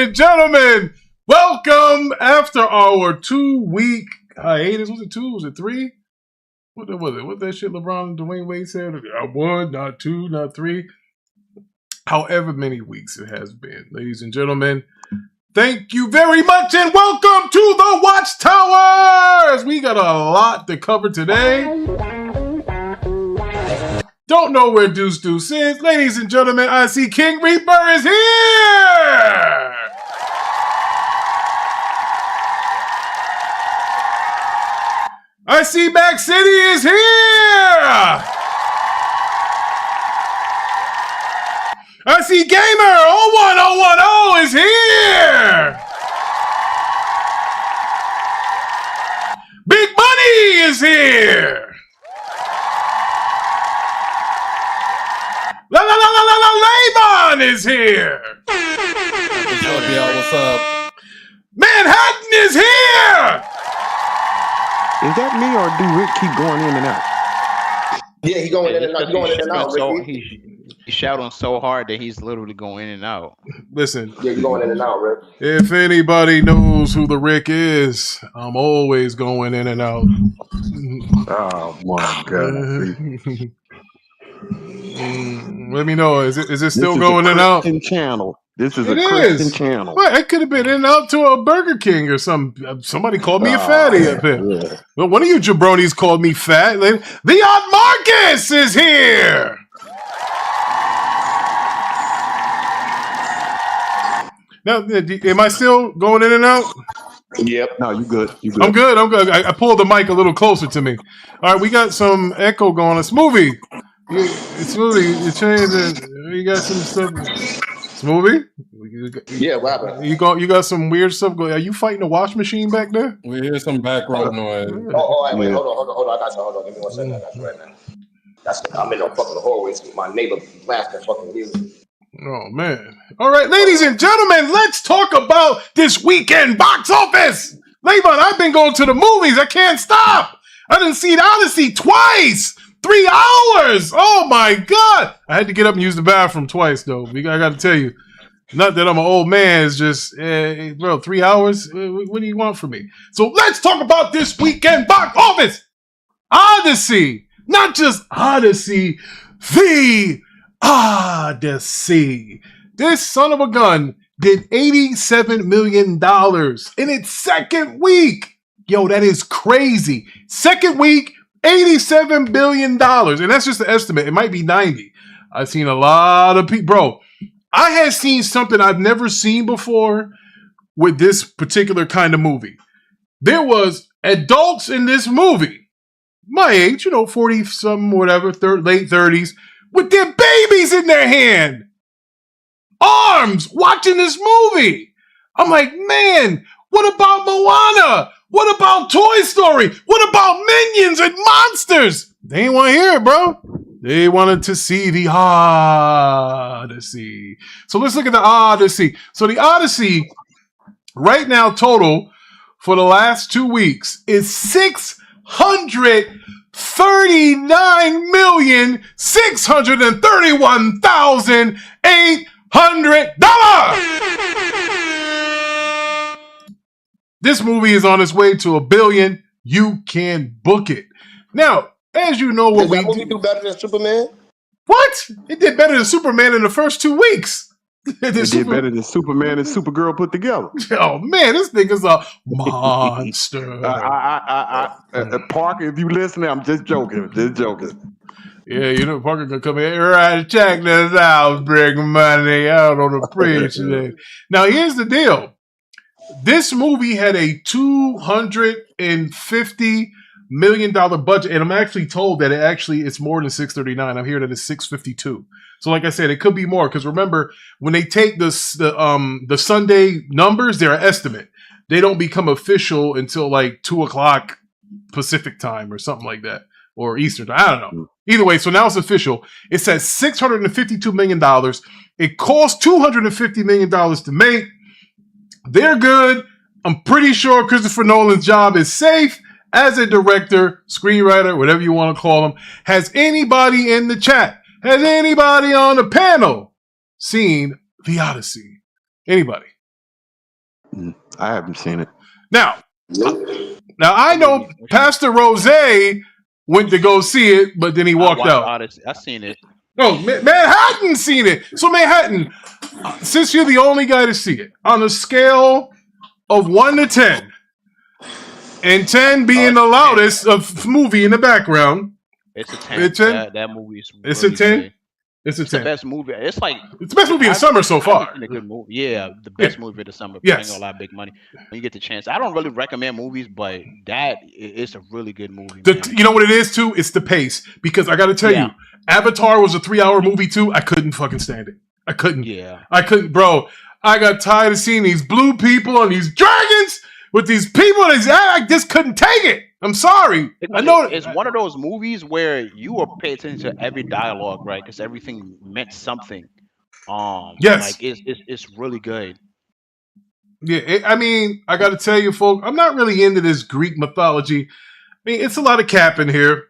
and gentlemen, welcome after our 2-week hiatus. Was it 2? Was it 3? What was it? What that shit LeBron and Dwayne Wade said? 1, not 2, not 3. However many weeks it has been. Ladies and gentlemen, thank you very much and welcome to the Watchtowers! We got a lot to cover today. Don't know where Deuce is. Ladies and gentlemen, I see King Reaper is here! I see Mac City is here! I see Gamer 01010 is here! Big Money is here! La la la la la la Layvon is here! What's up? Manhattan is here! Is that me or do Rick keep going in and out? Yeah, he's going in and out. Going in and out. So he's shouting so hard that he's literally going in and out. Listen. Yeah, he's going in and out, Rick. If anybody knows who the Rick is, I'm always going in and out. Oh my God. Let me know. Is it still going in and out? Channel. This is it a Christian channel. Well, it could have been in and out to a Burger King or something. Somebody called me a fatty up here. Yeah. Well, one of you jabronis called me fat. The Odd Marcus is here. Now, am I still going in and out? Yep. No, you good. You good. I'm good. I pulled the mic a little closer to me. All right, we got some echo going on. Smoothie. Smoothie. You changed it. You got some stuff. Smoothie? Yeah, what happened? You got some weird stuff going. Are you fighting a wash machine back there? We hear some background noise. Wait, hold on. I got you. Hold on. Give me 1 second. I got you right now. I'm in the fucking hallway. My neighbor blasting fucking music. Oh, man. All right, ladies and gentlemen, let's talk about this weekend box office. Layvon, I've been going to the movies. I can't stop. I didn't see the Odyssey twice. 3 hours. Oh, my God. I had to get up and use the bathroom twice, though. I got to tell you. Not that I'm an old man. It's just, bro, 3 hours? What do you want from me? So let's talk about this weekend box office. Odyssey. Not just Odyssey. The Odyssey. This son of a gun did $87 million in its second week. Yo, that is crazy. Second week, $87 billion. And that's just the estimate. It might be 90. I've seen a lot of people. Bro, I had seen something I've never seen before with this particular kind of movie. There was adults in this movie, my age, 40-something, whatever, late 30s, with their babies in their hand. Arms, watching this movie. I'm like, man, what about Moana? What about Toy Story? What about Minions and Monsters? They didn't want to hear it, bro. They wanted to see the Odyssey. So let's look at the Odyssey. So the Odyssey, right now, total for the last 2 weeks is $639,631,800. This movie is on its way to $1 billion. You can book it. Now, as you know, what did that movie do better than Superman? What? It did better than Superman in the first 2 weeks. It did better than Superman and Supergirl put together. Oh man, this nigga's a monster. Parker, if you listening, I'm just joking. Yeah, Parker gonna come in right, check this out, bring money out on the preach. Now here's the deal. This movie had a $250 million budget, and I'm actually told that it's more than 639. I'm hearing that it's 652. So, like I said, it could be more because remember when they take the Sunday numbers, they're an estimate. They don't become official until like 2:00 Pacific time or something like that, or Eastern time. I don't know. Either way, so now it's official. It says $652 million. It cost $250 million to make. They're good. I'm pretty sure Christopher Nolan's job is safe as a director, screenwriter, whatever you want to call him. Has anybody in the chat, has anybody on the panel seen The Odyssey? Anybody? I haven't seen it. Now, Nope. I know Pastor Rose went to go see it, but then he walked out. Odyssey. I seen it. No, Manhattan seen it. So Manhattan, since you're the only guy to see it, on a scale of 1 to 10, and 10 being the loudest of movie in the background, it's a 10. It's 10? That movie is. It's really a 10. Good. It's the best movie. It's like it's the best movie in the summer so far. A good movie. Yeah, the best movie of the summer. Yes. Paying a lot of big money when you get the chance. I don't really recommend movies, but that is a really good movie. You know what it is too? It's the pace. Because I got to tell you, Avatar was a 3-hour movie too. I couldn't fucking stand it. I couldn't. Yeah. I couldn't, bro. I got tired of seeing these blue people and these dragons with these people. I just couldn't take it. I'm sorry. I know it's one of those movies where you will pay attention to every dialogue, right? Because everything meant something. Yes. Like it's really good. Yeah, I mean, I got to tell you, folks, I'm not really into this Greek mythology. I mean, it's a lot of cap in here,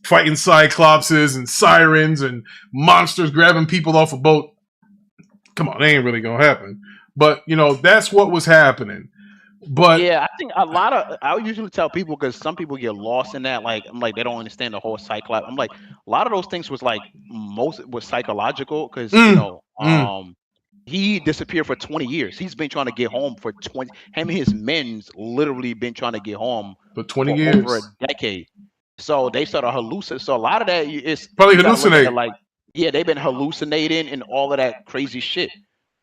fighting cyclopses and sirens and monsters grabbing people off a boat. Come on, they ain't really gonna happen. But you know, that's what was happening. But yeah, I think I usually tell people because some people get lost in that. Like I'm like they don't understand the whole cyclops. I'm like a lot of those things was like most was psychological because you know he disappeared for 20 years. He's been trying to get home for 20. Him and his men's literally been trying to get home for 20 years, over a decade. So they started hallucinating. So a lot of that is probably hallucinating. Like they've been hallucinating and all of that crazy shit.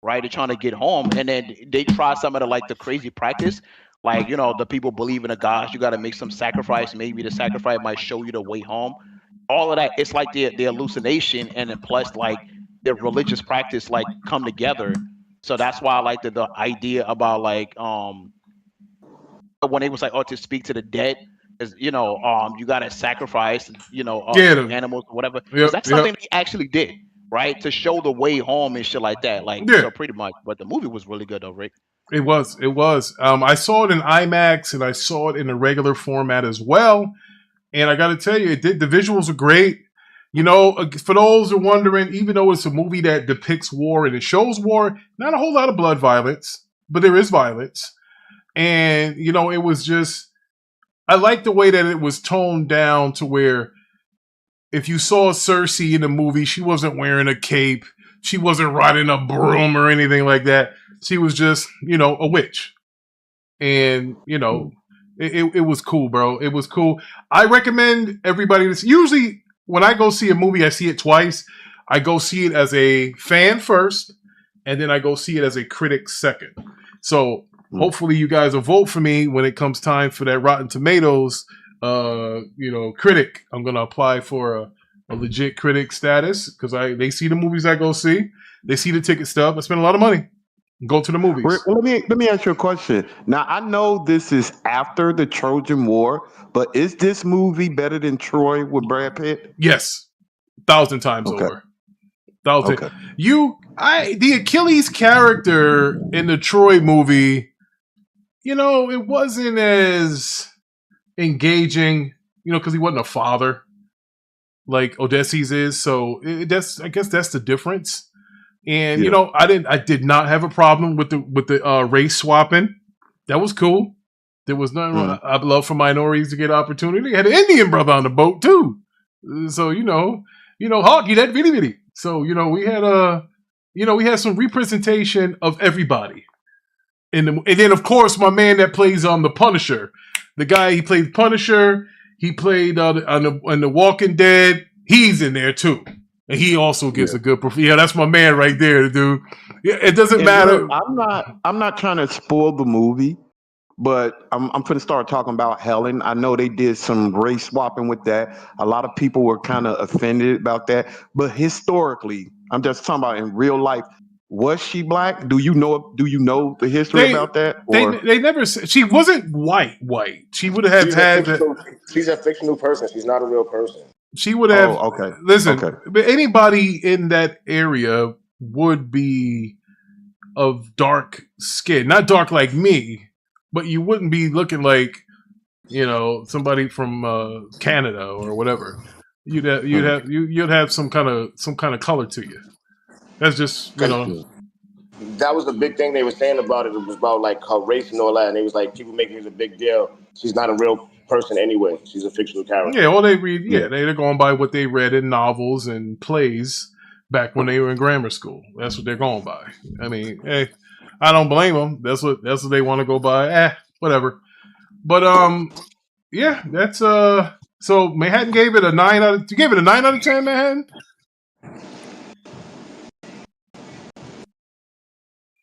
Right, they're trying to get home, and then they try some of the crazy practice, like you know the people believe in a god. You got to make some sacrifice. Maybe the sacrifice might show you the way home. All of that, it's like the hallucination, and then plus like their religious practice like come together. So that's why I like the idea about like when they was like to speak to the dead. Is you know you got to sacrifice animals or whatever. That's something they actually did. Right, to show the way home and shit like that, so pretty much. But the movie was really good, though, Rick. It was. I saw it in IMAX and I saw it in a regular format as well. And I got to tell you, the visuals are great. You know, for those who are wondering, even though it's a movie that depicts war and it shows war, not a whole lot of blood violence, but there is violence. And you know, it was just, I like the way that it was toned down to where. If you saw Cersei in the movie, she wasn't wearing a cape. She wasn't riding a broom or anything like that. She was just, you know, a witch. And, you know, it was cool, bro. It was cool. I recommend everybody to usually when I go see a movie, I see it twice. I go see it as a fan first, and then I go see it as a critic second. So hopefully you guys will vote for me when it comes time for that Rotten Tomatoes critic. I'm gonna apply for a legit critic status because they see the movies I go see. They see the ticket stub. I spend a lot of money. Go to the movies. Let me ask you a question. Now I know this is after the Trojan War, but is this movie better than Troy with Brad Pitt? Yes, 1,000 times over. 1,000. Okay. The Achilles character in the Troy movie, you know, it wasn't as engaging, you know, because he wasn't a father like Odysseus is. So I guess that's the difference. And you know, I did not have a problem with the race swapping. That was cool. There was nothing wrong. I'd love for minorities to get opportunity. Had an Indian brother on the boat too. So you know, Hawk, you that bitty bitty. So you know, we had some representation of everybody. And then of course my man that plays on the Punisher. The guy, he played Punisher. He played on the Walking Dead. He's in there too, and he also gives a good performance. Yeah, that's my man right there, dude. Yeah, it doesn't matter. Look, I'm not trying to spoil the movie, but I'm going to start talking about Helen. I know they did some race swapping with that. A lot of people were kind of offended about that, but historically, I'm just talking about in real life. Was she black? Do you know the history about that? They never said she wasn't white. She would have had she's a fictional person. She's not a real person. She would have. Oh, okay. Listen, but anybody in that area would be of dark skin, not dark like me, but you wouldn't be looking like, you know, somebody from Canada or whatever. You'd have some kind of color to you. That's just, you know. That was the big thing they were saying about it. It was about like her race and all that, and it was like people making it a big deal. She's not a real person anyway. She's a fictional character. Yeah, well, they read. Yeah, they're going by what they read in novels and plays back when they were in grammar school. That's what they're going by. I mean, hey, I don't blame them. That's what they want to go by. Whatever. But yeah, that's So Manhattan gave it a 9 out of. You gave it a 9 out of 10, Manhattan.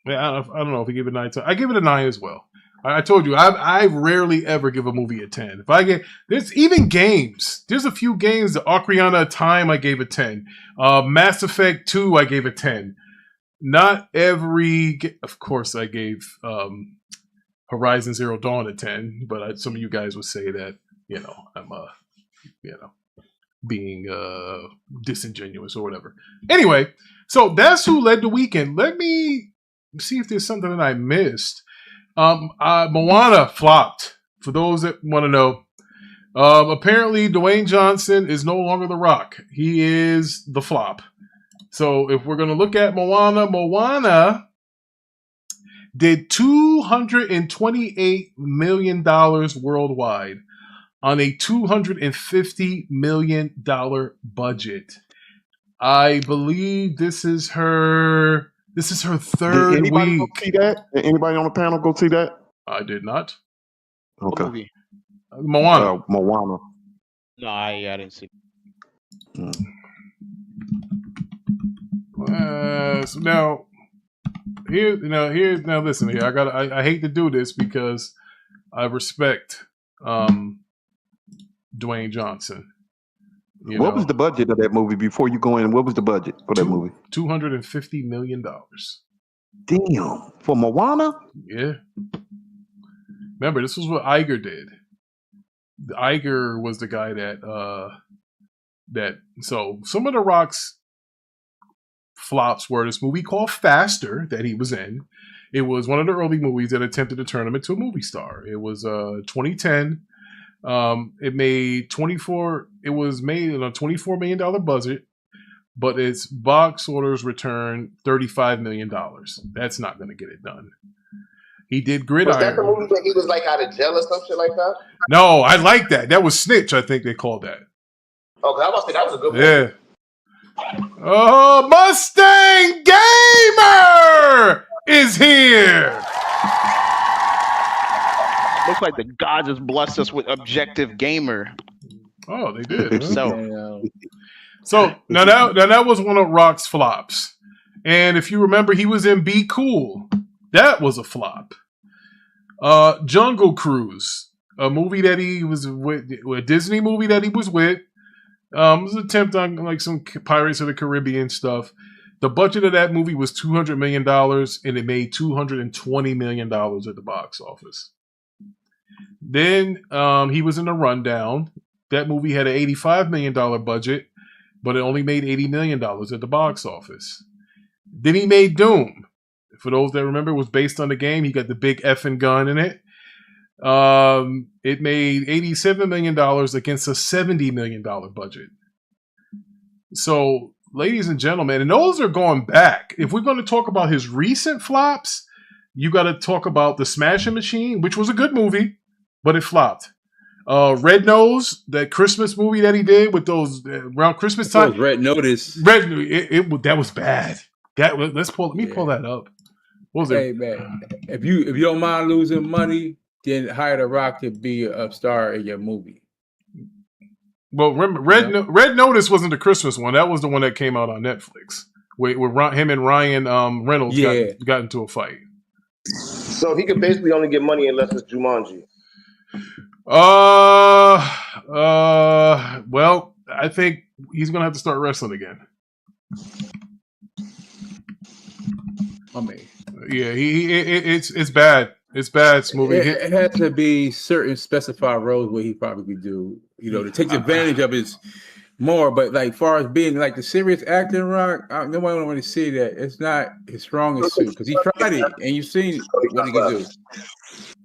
Yeah, I don't know if he gave it a 9. I give it a 9 as well. I told you, I rarely ever give a movie a 10. If I get there's even games. There's a few games. The Ocarina of Time, I gave a 10. Mass Effect 2, I gave a 10. Not every. Of course, I gave Horizon Zero Dawn a 10. But some of you guys would say that I'm being disingenuous or whatever. Anyway, so that's who led the weekend. Let me see if there's something that I missed. Moana flopped. For those that want to know, apparently Dwayne Johnson is no longer The Rock. He is the flop. So if we're going to look at Moana did $228 million worldwide on a $250 million budget. I believe this is her third Did anybody week. go see that? Did anybody on the panel go see that? I did not. What Okay. movie? Moana. Moana. No, I didn't see. So now, listen here. I hate to do this because I respect Dwayne Johnson. What was the budget of that movie before you go in? What was the budget for that movie? $250 million. Damn, for Moana? Yeah. Remember, this was what Iger did. Iger was the guy that. So some of The Rock's flops were this movie called Faster that he was in. It was one of the early movies that attempted to turn him into a movie star. It was 2010. It made 24. It was made on a $24 million budget, but its box orders returned $35 million. That's not going to get it done. He did Gridiron. Was that the movie that he was like out of jail or some shit like that? No, I like that. That was Snitch, I think they called that. Okay, I was say that was a good movie. Yeah. Oh, Mustang Gamer is here. Looks like the God just blessed us with Objective Gamer. Oh, they did. So So now that was one of Rock's flops. And if you remember, he was in Be Cool. That was a flop. Jungle Cruise, a movie that he was with, a Disney movie that he was with. It was an attempt on like some Pirates of the Caribbean stuff. The budget of that movie was $200 million, and it made $220 million at the box office. Then he was in The Rundown. That movie had an $85 million budget, but it only made $80 million at the box office. Then he made Doom. For those that remember, it was based on the game. He got the big effing gun in it. It made $87 million against a $70 million budget. So, ladies and gentlemen, and those are going back. If we're going to talk about his recent flops, you got to talk about The Smashing Machine, which was a good movie, but it flopped. Red Nose, that Christmas movie that he did with those around Christmas time. Red Notice. That was bad. Let me pull that up. What was Hey it? man, if you don't mind losing money, then hire The Rock to be a star in your movie. Well, remember, Red Notice wasn't the Christmas one. That was the one that came out on Netflix. Where him and Ryan Reynolds got into a fight. So he could basically only get money unless it's Jumanji. Well, I think he's gonna have to start wrestling again. I mean, Yeah, it's bad. It's bad, Smoothie. it has to be certain specified roles where he probably could do, to take advantage of his more. But like far as being like the serious acting Rock, nobody want to see that. It's not his strongest suit because he tried it and you've seen what he can do.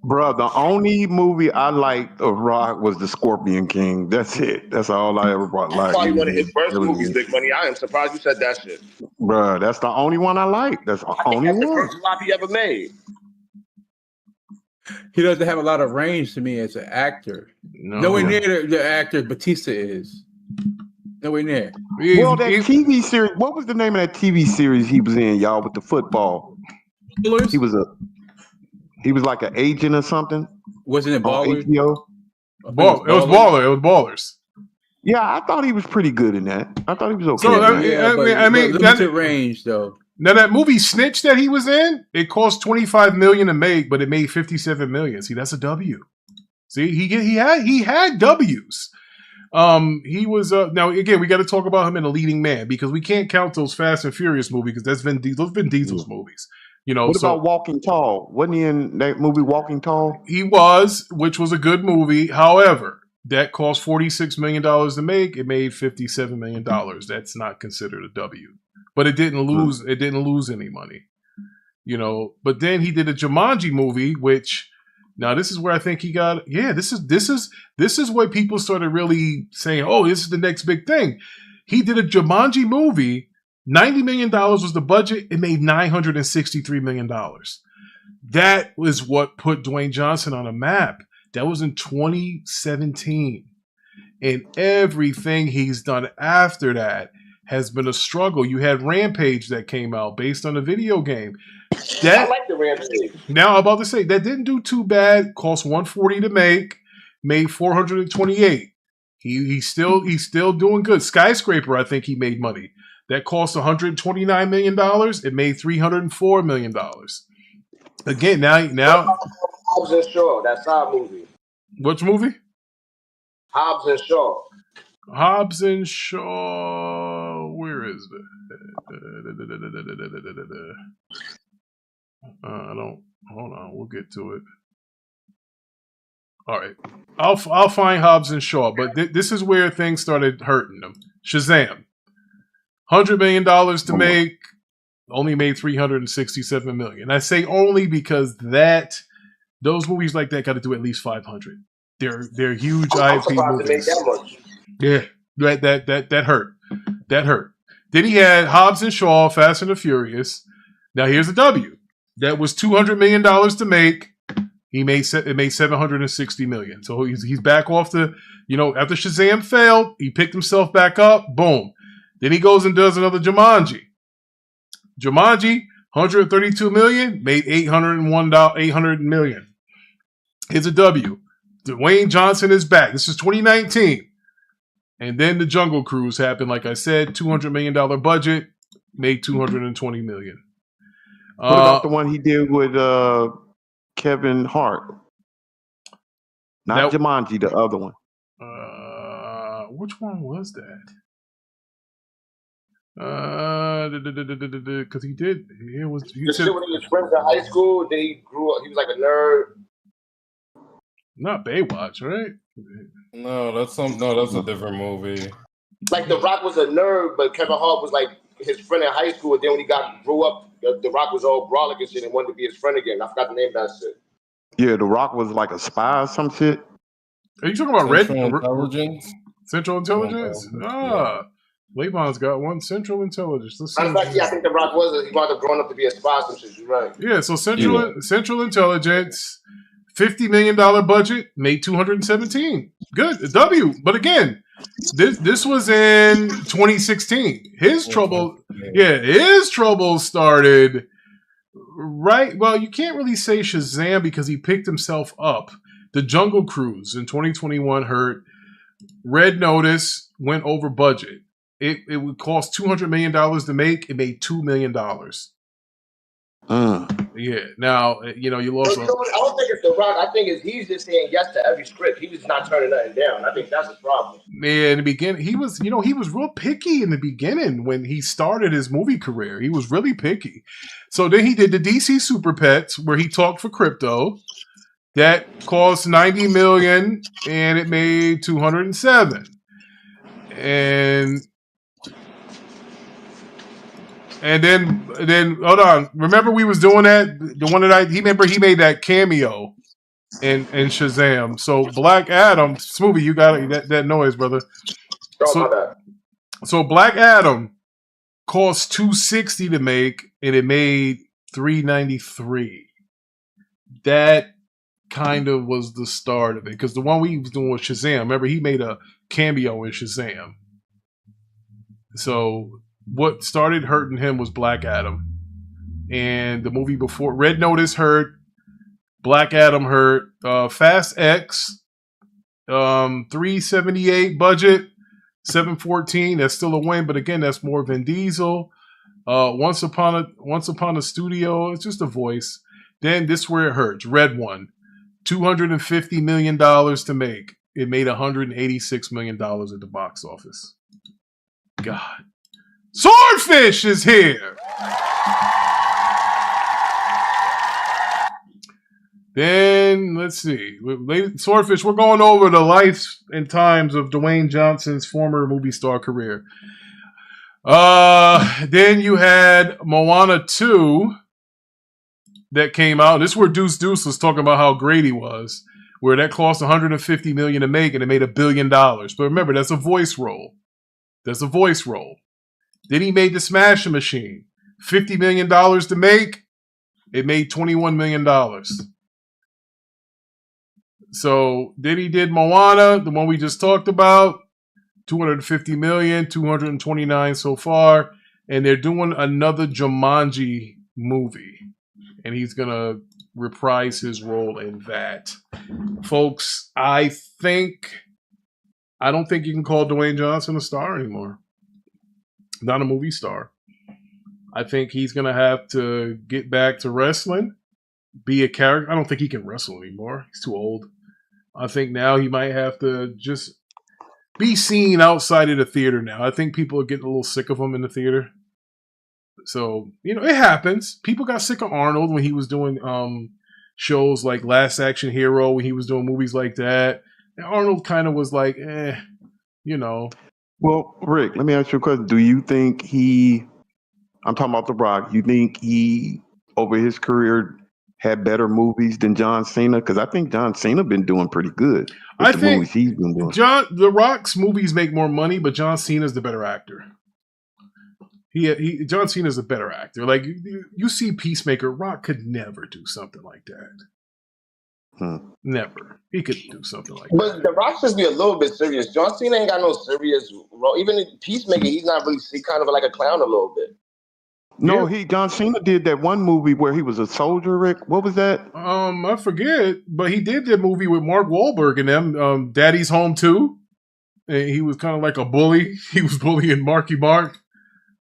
Bro, the only movie I liked of Rock was The Scorpion King. That's it. That's all I ever brought. That's probably one of his first movies, Big Money. I am surprised you said that shit. Bruh, that's the only one I like. That's the I think only that's the one. first flop he ever made. He doesn't have a lot of range to me as an actor. Nowhere near the actor Batista is. Nowhere near. Well, that TV series. What was the name of that TV series he was in, y'all, with the football? Ballers? He was like an agent or something. Wasn't it on Ballers? HBO? It was Ballers. Yeah, I thought he was pretty good in that. I thought he was okay. So I mean, limited range though. Now that movie Snitch that he was in, it cost $25 million to make, but it made $57 million. See, that's a W. See, he had W's. He was now again we got to talk about him in A Leading Man because we can't count those Fast and Furious movies because that's those Vin Diesel's movies. You know, what about Walking Tall? Wasn't he in that movie Walking Tall? He was, which was a good movie. However, that cost $46 million to make. It made $57 million. That's not considered a W. But it didn't lose. It didn't lose any money, you know. But then he did a Jumanji movie, which now this is where I think he got. Yeah, this is where people started really saying, "Oh, this is the next big thing." He did a Jumanji movie. $90 million was the budget. It made $963 million. That was what put Dwayne Johnson on a map. That was in 2017, and everything he's done after that has been a struggle. You had Rampage that came out based on a video game. I like the Rampage. Now I'm about to say that didn't do too bad. Cost $140 to make, made $428. He's still doing good. Skyscraper, I think he made money. That cost $129 million. It made $304 million. Again, now Hobbs and Shaw, that side movie. Which movie? Hobbs and Shaw. Hobbs and Shaw. Where is it? I don't. Hold on. We'll get to it. All right. I'll find Hobbs and Shaw, but this is where things started hurting them. Shazam. $100 million to make. Only made $367 million. I say only because those movies like that got to do at least 500. They're huge IP movies. Make that much. Yeah, that hurt. That hurt. Then he had Hobbs and Shaw, Fast and the Furious. Now here's a W. That was $200 million to make. It made $760 million. So he's back off the, after Shazam failed, he picked himself back up. Boom. Then he goes and does another Jumanji. Jumanji, $132 million, made $800 million. Here's a W. Dwayne Johnson is back. This is 2019. And then the Jungle Cruise happened. Like I said, $200 million budget, made $220 million. What about the one he did with Kevin Hart? Not Jumanji, the other one. Which one was that? Because he did. He said when he was friends in high school, then he grew up. He was like a nerd. Not Baywatch, right? No, that's a different movie. Like The Rock was a nerd, but Kevin Hart was like his friend in high school. And then when he grew up, The Rock was all brolic and shit and wanted to be his friend again. I forgot the name of that shit. Yeah, The Rock was like a spy or some shit. Are you talking about Central Intelligence? Central Intelligence? Levon's got one. Central Intelligence. In fact, I think The Rock he wound up growing up to be a spy or some shit. You're right. Yeah, so Central Intelligence, $50 million budget, made $217. Good, a W. But again, this was in 2016. His trouble started right. Well, you can't really say Shazam because he picked himself up. The Jungle Cruise in 2021 hurt. Red Notice went over budget. It would cost $200 million to make. It made $2 million. Yeah. Now, you lost. I don't think it's The Rock. I think he's just saying yes to every script. He was not turning nothing down. I think that's the problem. Yeah, in the beginning, he was real picky in the beginning when he started his movie career. He was really picky. So then he did the DC Super Pets where he talked for crypto. That cost $90 million and it made $207. And then hold on. Remember we was doing that? The one that he made that cameo in Shazam. So Black Adam, Smoothie, you got that noise, brother. So Black Adam cost $260 to make, and it made $393. That kind of was the start of it, because the one we was doing was Shazam. Remember, he made a cameo in Shazam. So what started hurting him was Black Adam. And the movie before, Red Notice hurt, Black Adam hurt, Fast X, 378 budget, 714. That's still a win, but again, that's more Vin Diesel. Once Upon a Studio, it's just a voice. Then this is where it hurts. Red One, $250 million to make. It made $186 million at the box office. God. Swordfish is here. Then, let's see. Swordfish, we're going over the life and times of Dwayne Johnson's former movie star career. Then you had Moana 2 that came out. This is where Deuce was talking about how great he was, where that cost $150 million to make and it made $1 billion. But remember, that's a voice role. That's a voice role. Then he made The Smashing Machine. $50 million to make. It made $21 million. So then he did Moana, the one we just talked about. $250 million, $229 so far. And they're doing another Jumanji movie. And he's going to reprise his role in that. Folks, I don't think you can call Dwayne Johnson a star anymore. Not a movie star. I think he's going to have to get back to wrestling, be a character. I don't think he can wrestle anymore. He's too old. I think now he might have to just be seen outside of the theater now. I think people are getting a little sick of him in the theater. So, it happens. People got sick of Arnold when he was doing shows like Last Action Hero, when he was doing movies like that. And Arnold kind of was like, Well, Rick, let me ask you a question. Do you think I'm talking about The Rock, you think he, over his career, had better movies than John Cena? Because I think John Cena been doing pretty good with the movies he's been doing. The Rock's movies make more money, but John Cena's the better actor. John Cena's a better actor. Like, you see Peacemaker, Rock could never do something like that. Never. He could do something like that. But The Rock should be a little bit serious. John Cena ain't got no serious role. Even in Peacemaker, he's not really, he's kind of like a clown a little bit. No, John Cena did that one movie where he was a soldier, Rick. What was that? I forget, but he did that movie with Mark Wahlberg and them, Daddy's Home 2. And he was kind of like a bully. He was bullying Marky Mark,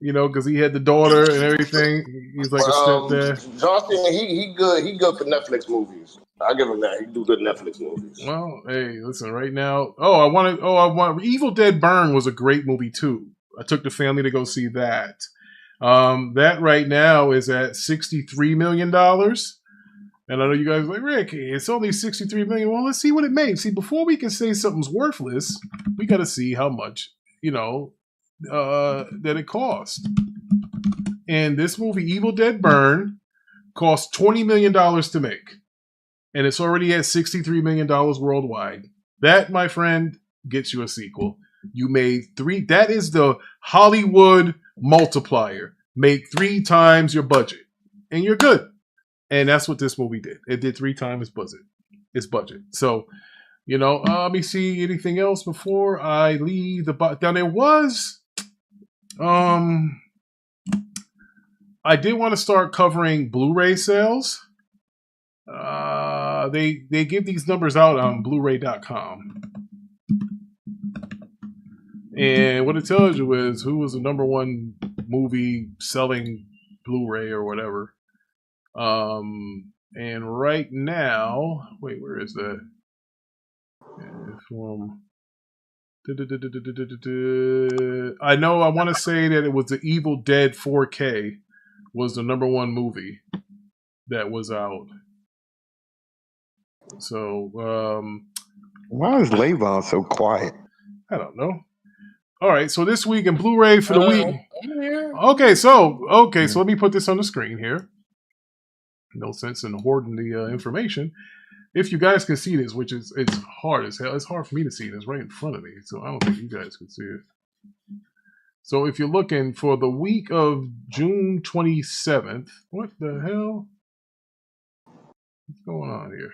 because he had the daughter and everything. He's like a stepdad. John Cena, he good. He good for Netflix movies. I give him that. He do good Netflix movies. Well, hey, listen, right now. I want Evil Dead Burn was a great movie too. I took the family to go see that. That right now is at $63 million. And I know you guys are like, Rick, it's only $63 million. Well, let's see what it made. See, before we can say something's worthless, we got to see how much, that it cost. And this movie, Evil Dead Burn, cost $20 million to make. And it's already at $63 million worldwide. That, my friend, gets you a sequel. You made 3. That is the Hollywood multiplier. Make 3 times your budget. And you're good. And that's what this movie did. It did 3 times its budget. So, let me see anything else before I leave the box. Now, there was... I did want to start covering Blu-ray sales. They give these numbers out on Blu-ray.com. And what it tells you is who was the number one movie selling Blu-ray or whatever. And right now, wait, where is that? I know, I want to say that it was the Evil Dead 4K was the number one movie that was out. So, why is Levon so quiet? I don't know. All right, so this week in Blu-ray for the week. Okay, so let me put this on the screen here. No sense in hoarding the information. If you guys can see this, which is it's hard as hell. It's hard for me to see it. It's right in front of me, so I don't think you guys can see it. So if you're looking for the week of June 27th, what the hell? What's going on here?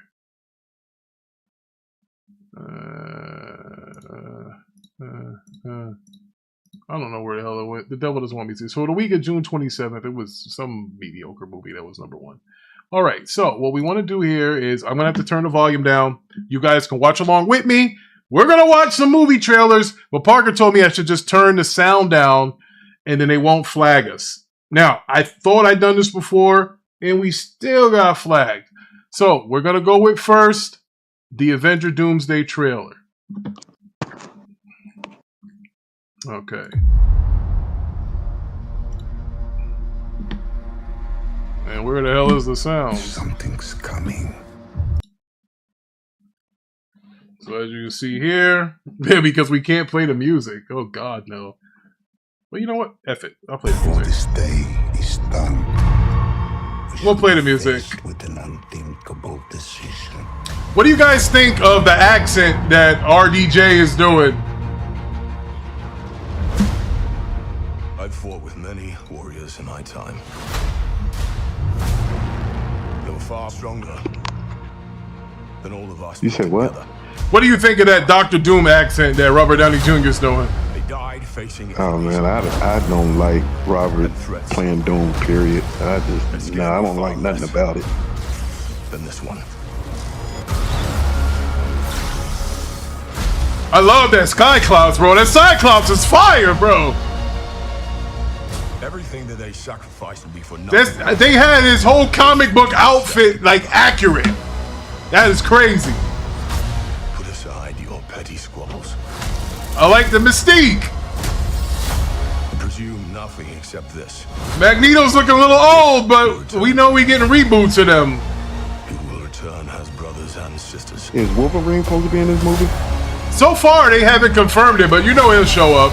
I don't know where the hell it went. The devil doesn't want me to. So the week of June 27th, it was some mediocre movie that was number one. All right, so what we want to do here is I'm going to have to turn the volume down. You guys can watch along with me. We're going to watch some movie trailers, but Parker told me I should just turn the sound down and then they won't flag us. Now, I thought I'd done this before and we still got flagged. So we're going to go with first the Avenger Doomsday trailer. Okay. And where the hell is the sound? Something's coming. So as you can see here, because we can't play the music. Oh God, no. Well, you know what? F it. I'll play the Before music. this day is done, We'll play the music. with an unthinkable decision. What do you guys think of the accent that RDJ is doing? I've fought with many warriors in my time. They were far stronger than all of us. You said what? together. What do you think of that Dr. Doom accent that Robert Downey Jr. is doing? They died facing Oh enemies man, I don't like Robert playing Doom. Period. I don't like nothing about it. than this one. I love that Cyclops, bro. That Cyclops is fire, bro. Everything that they sacrificed would be for nothing. They had his whole comic book outfit like accurate. That is crazy. Put aside your petty squabbles. I like the mystique. Presume nothing except this. Magneto's looking a little old, but we know we getting reboots of them. He will return as brothers and sisters. Is Wolverine supposed to be in this movie? So far, they haven't confirmed it, but you know he'll show up.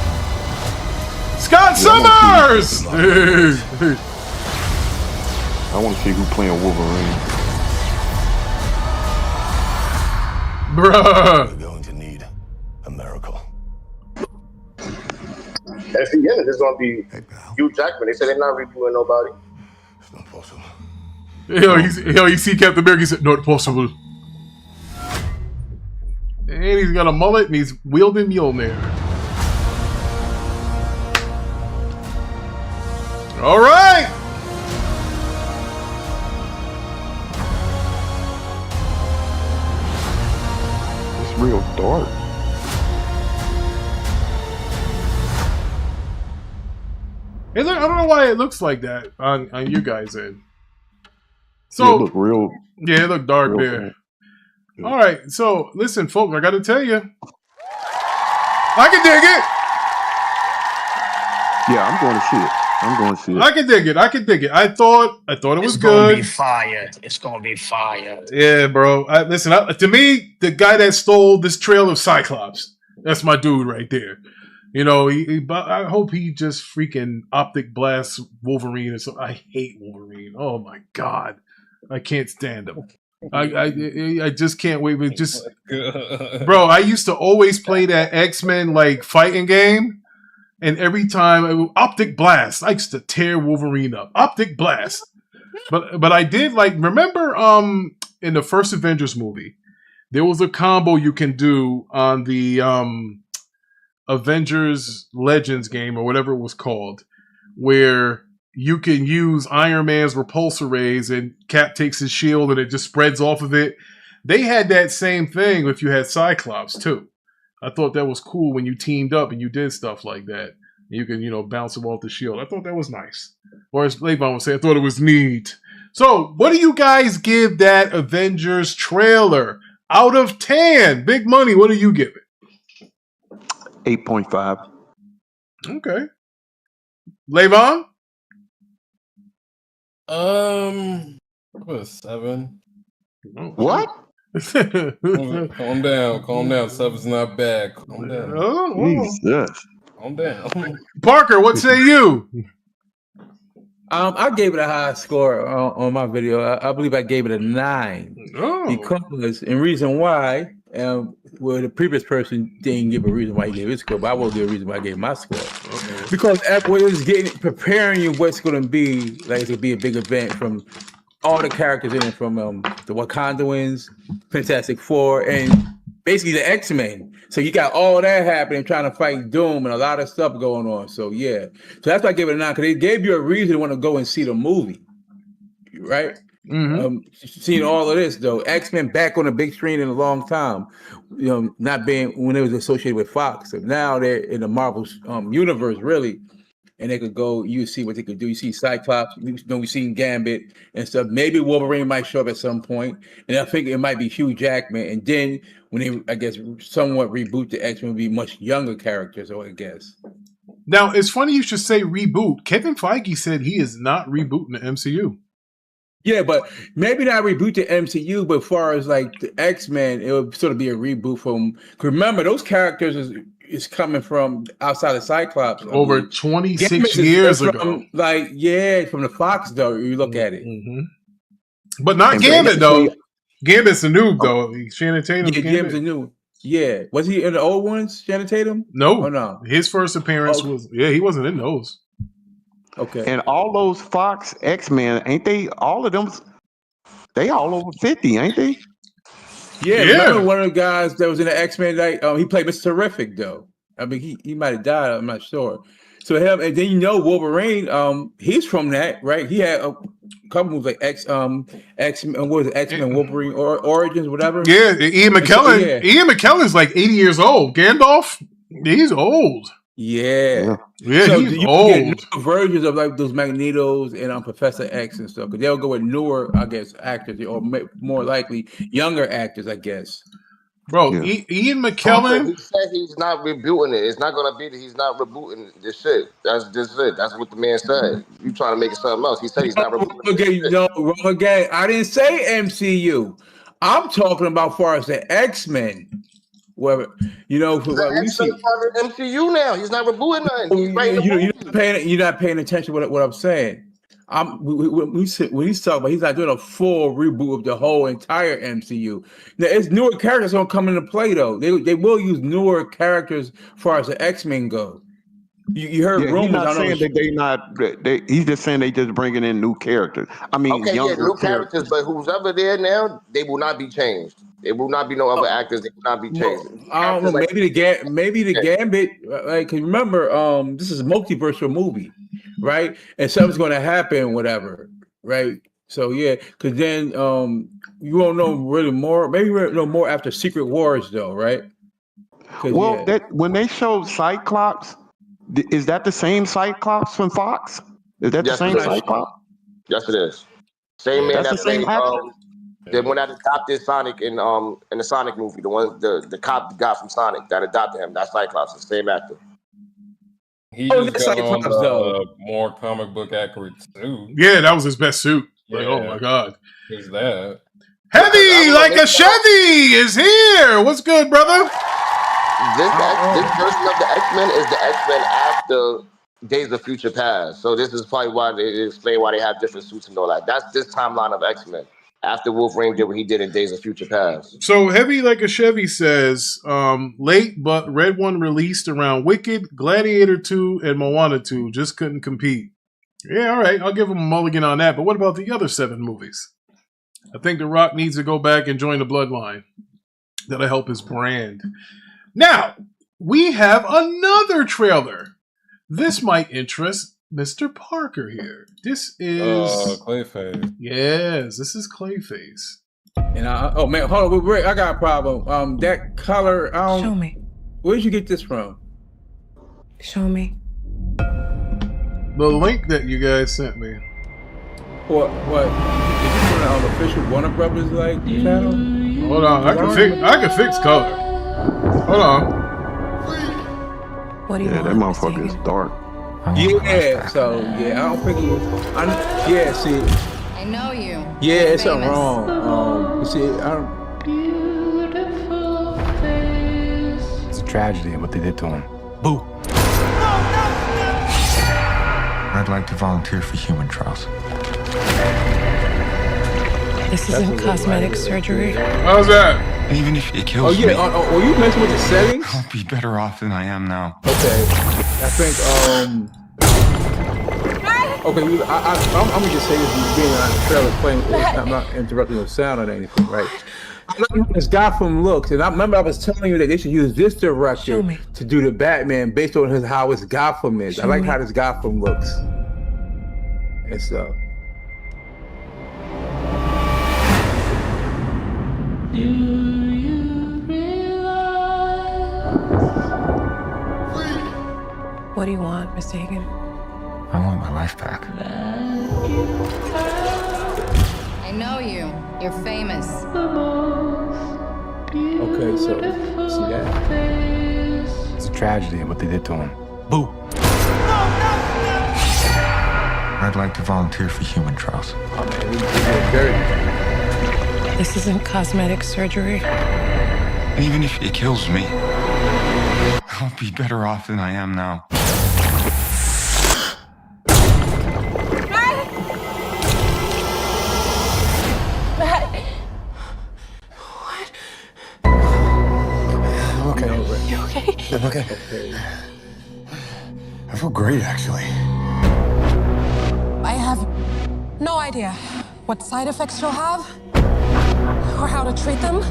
Scott Summers! I want to see who playing Wolverine. Bruh. We're going to need a miracle. At the end, there's gonna be Hugh Jackman. They said they're not rebooting nobody. It's not possible. You see Captain America, he said, not possible. And he's got a mullet and he's wielding Mjolnir. All right. It's real dark. I don't know why it looks like that on you guys' end. So So it look real. yeah, it looked dark real there. bad. All right, so listen, folks, I got to tell you, I can dig it. Yeah, I'm going to see it. I'm going to see it. I can dig it. I can dig it. I thought it was It's gonna be good. fire. It's gonna be fire. Yeah, bro. Listen, to me, the guy that stole this trail of Cyclops, that's my dude right there. You know, but I hope he just freaking optic blasts Wolverine. And so I hate Wolverine. Oh my God, I can't stand him. I just can't wait. But just, bro, I used to always play that X-Men like fighting game, and every time optic blast, I used to tear Wolverine up. Optic blast. But I did like remember in the first Avengers movie, there was a combo you can do on the Avengers Legends game or whatever it was called, where you can use Iron Man's repulsor rays and Cap takes his shield and it just spreads off of it. They had that same thing if you had Cyclops too. I thought that was cool when you teamed up and you did stuff like that. You can, bounce him off the shield. I thought that was nice. Or as Levan would say, I thought it was neat. So, what do you guys give that Avengers trailer out of 10? Big money, what do you give it? 8.5. Okay. Levan? What, 7? What? Calm down. 7's not bad. Calm down. Jesus. Calm down. Parker, what say you? I gave it a high score on my video. I believe I gave it a 9 Oh. because, and reason why, Well, the previous person didn't give a reason why he gave his score, but I will give a reason why I gave my score. Because what it's preparing you what's going to be, like it's going to be a big event from all the characters in it, from the Wakandans, Fantastic Four, and basically the X-Men. So you got all that happening, trying to fight Doom and a lot of stuff going on. So yeah, so that's why I gave it a 9, because they gave you a reason to want to go and see the movie, right? Seeing all of this though, X-Men back on the big screen in a long time, not being when it was associated with Fox. So now they're in the Marvel universe really, and they could go. You see what they could do. You see Cyclops. We've seen Gambit and stuff. Maybe Wolverine might show up at some point, and I think it might be Hugh Jackman. And then when they, I guess, somewhat reboot the X-Men, will be much younger characters. I guess. Now it's funny you should say reboot. Kevin Feige said he is not rebooting the MCU. Yeah, but maybe not reboot the MCU, but as far as like the X-Men, it would sort of be a reboot from. Remember, those characters is coming from outside of Cyclops. Over 26 years ago. From the Fox, though, you look at it. But not Gambit, though. Gambit's a noob, though. Shannon Tatum. Yeah, Gambit's a noob. Yeah. Was he in the old ones, Shannon Tatum? No. Oh, no. His first appearance was, he wasn't in those. Okay. And all those Fox X-Men, ain't they, all of them, they all over 50, ain't they? Yeah. Remember one of the guys that was in the X-Men, like, he played Mr. Terrific, though. I mean, he might have died, I'm not sure. So him, and then Wolverine, he's from that, right? He had a couple movies like X-Men, what was it, X-Men Wolverine or Origins, whatever. Yeah, Ian McKellen. So, Ian McKellen's like 80 years old. Gandalf, he's old. Yeah, so he's old. Get versions of like those Magnetos and Professor X and stuff, because they'll go with newer, I guess, actors, or more likely younger actors, I guess. Bro, Ian McKellen. He said he's not rebooting it. It's not gonna be that he's not rebooting this shit. That's just it. That's what the man said. You trying to make it something else? He said he's not rebooting. Wrong again. I didn't say MCU. I'm talking about far as the X-Men. Whatever, we see MCU now. He's not rebooting nothing. You're not paying attention to what I'm saying. When he's talking about, he's not doing a full reboot of the whole entire MCU. Now, it's newer characters gonna come into play though. They will use newer characters as far as the X-Men go. You heard rumors. He's not saying that they not. He's just saying they just bringing in new characters. I mean, new characters, but who's ever there now, they will not be changed. It will not be no other actors. They will not be changed. I don't know. Maybe the Gambit. Like, cause remember, this is a multiversal movie, right? And something's going to happen, whatever, right? So yeah, because then you won't know really more. Maybe we'll know more after Secret Wars, though, right? Well, that when they showed Cyclops, is that the same Cyclops from Fox? Is that the same Cyclops? Yes, it is. Same man that played. They went out and adopted Sonic in the Sonic movie. The cop got from Sonic that adopted him. That's Cyclops, the same actor. He just got on more comic book accurate suit. Yeah, that was his best suit. Like, oh my god. Who's that? Heavy like a Chevy is here. What's good, brother? This version of the X-Men is the X-Men after Days of Future Past. So this is probably why they explain why they have different suits and all that. That's this timeline of X-Men. After Wolverine did what he did in Days of Future Past. So Heavy Like a Chevy says, late but Red One released around Wicked, Gladiator 2, and Moana 2. Just couldn't compete. Yeah, all right. I'll give him a mulligan on that. But what about the other 7 movies? I think The Rock needs to go back and join the Bloodline. That'll help his brand. Now, we have another trailer. This might interest Mr. Parker here. This is Clayface. Yes, this is Clayface. And oh man, hold on, Rick, I got a problem. That color. Show me. Where did you get this from? Show me. The link that you guys sent me. What? Is this on the official Warner Brothers channel? Hold on, I can fix color. Hold on. What do you want? That motherfucker is dark. Yeah, so I don't think it was. See. I know you. Yeah, it's something wrong. See, I don't. Beautiful face. It's a tragedy what they did to him. Boo. I'd like to volunteer for human trials. This isn't cosmetic surgery. How's that? Even if it kills Oh yeah. me, Oh, you mentioned with the settings. I'll be better off than I am now. Okay. I think. Okay. I'm gonna just say this: being on the trailer playing. I'm not interrupting the sound or anything, right? I like how this Gotham looks, and I remember I was telling you that they should use this director to do the Batman based on how his Gotham is. I like how this Gotham looks and stuff. What do you want, Miss Hagen? I want my life back. I know you. You're famous. Okay, so see that? It's a tragedy what they did to him. Boo! I'd like to volunteer for human trials. Oh man, we very. This isn't cosmetic surgery. Even if it kills me, I'll be better off than I am now. I'm okay. I feel great, actually. I have no idea what side effects you'll have or how to treat them.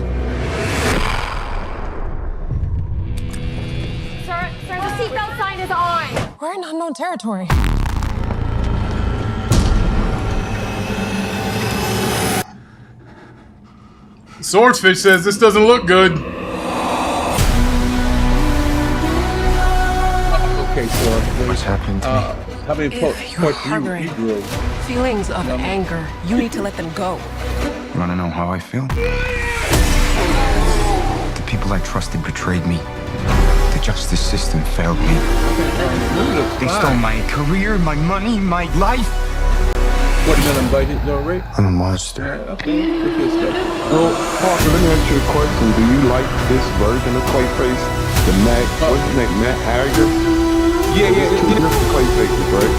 Sir, the seatbelt sign is on. We're in unknown territory. Swordfish says this doesn't look good. Okay, so what's happened to me? How many If you're harboring feelings of anger, you need to let them go. You want to know how I feel? The people I trusted betrayed me. The justice system failed me. They stole my career, my money, my life. What, you gonna invite it already? I'm a monster. Okay, good stuff. Well, Parker, let me ask you a question. Do you like this version of Clayface? The what's his name? Matt Harrigan? Yeah. Two different Clayfaces, right?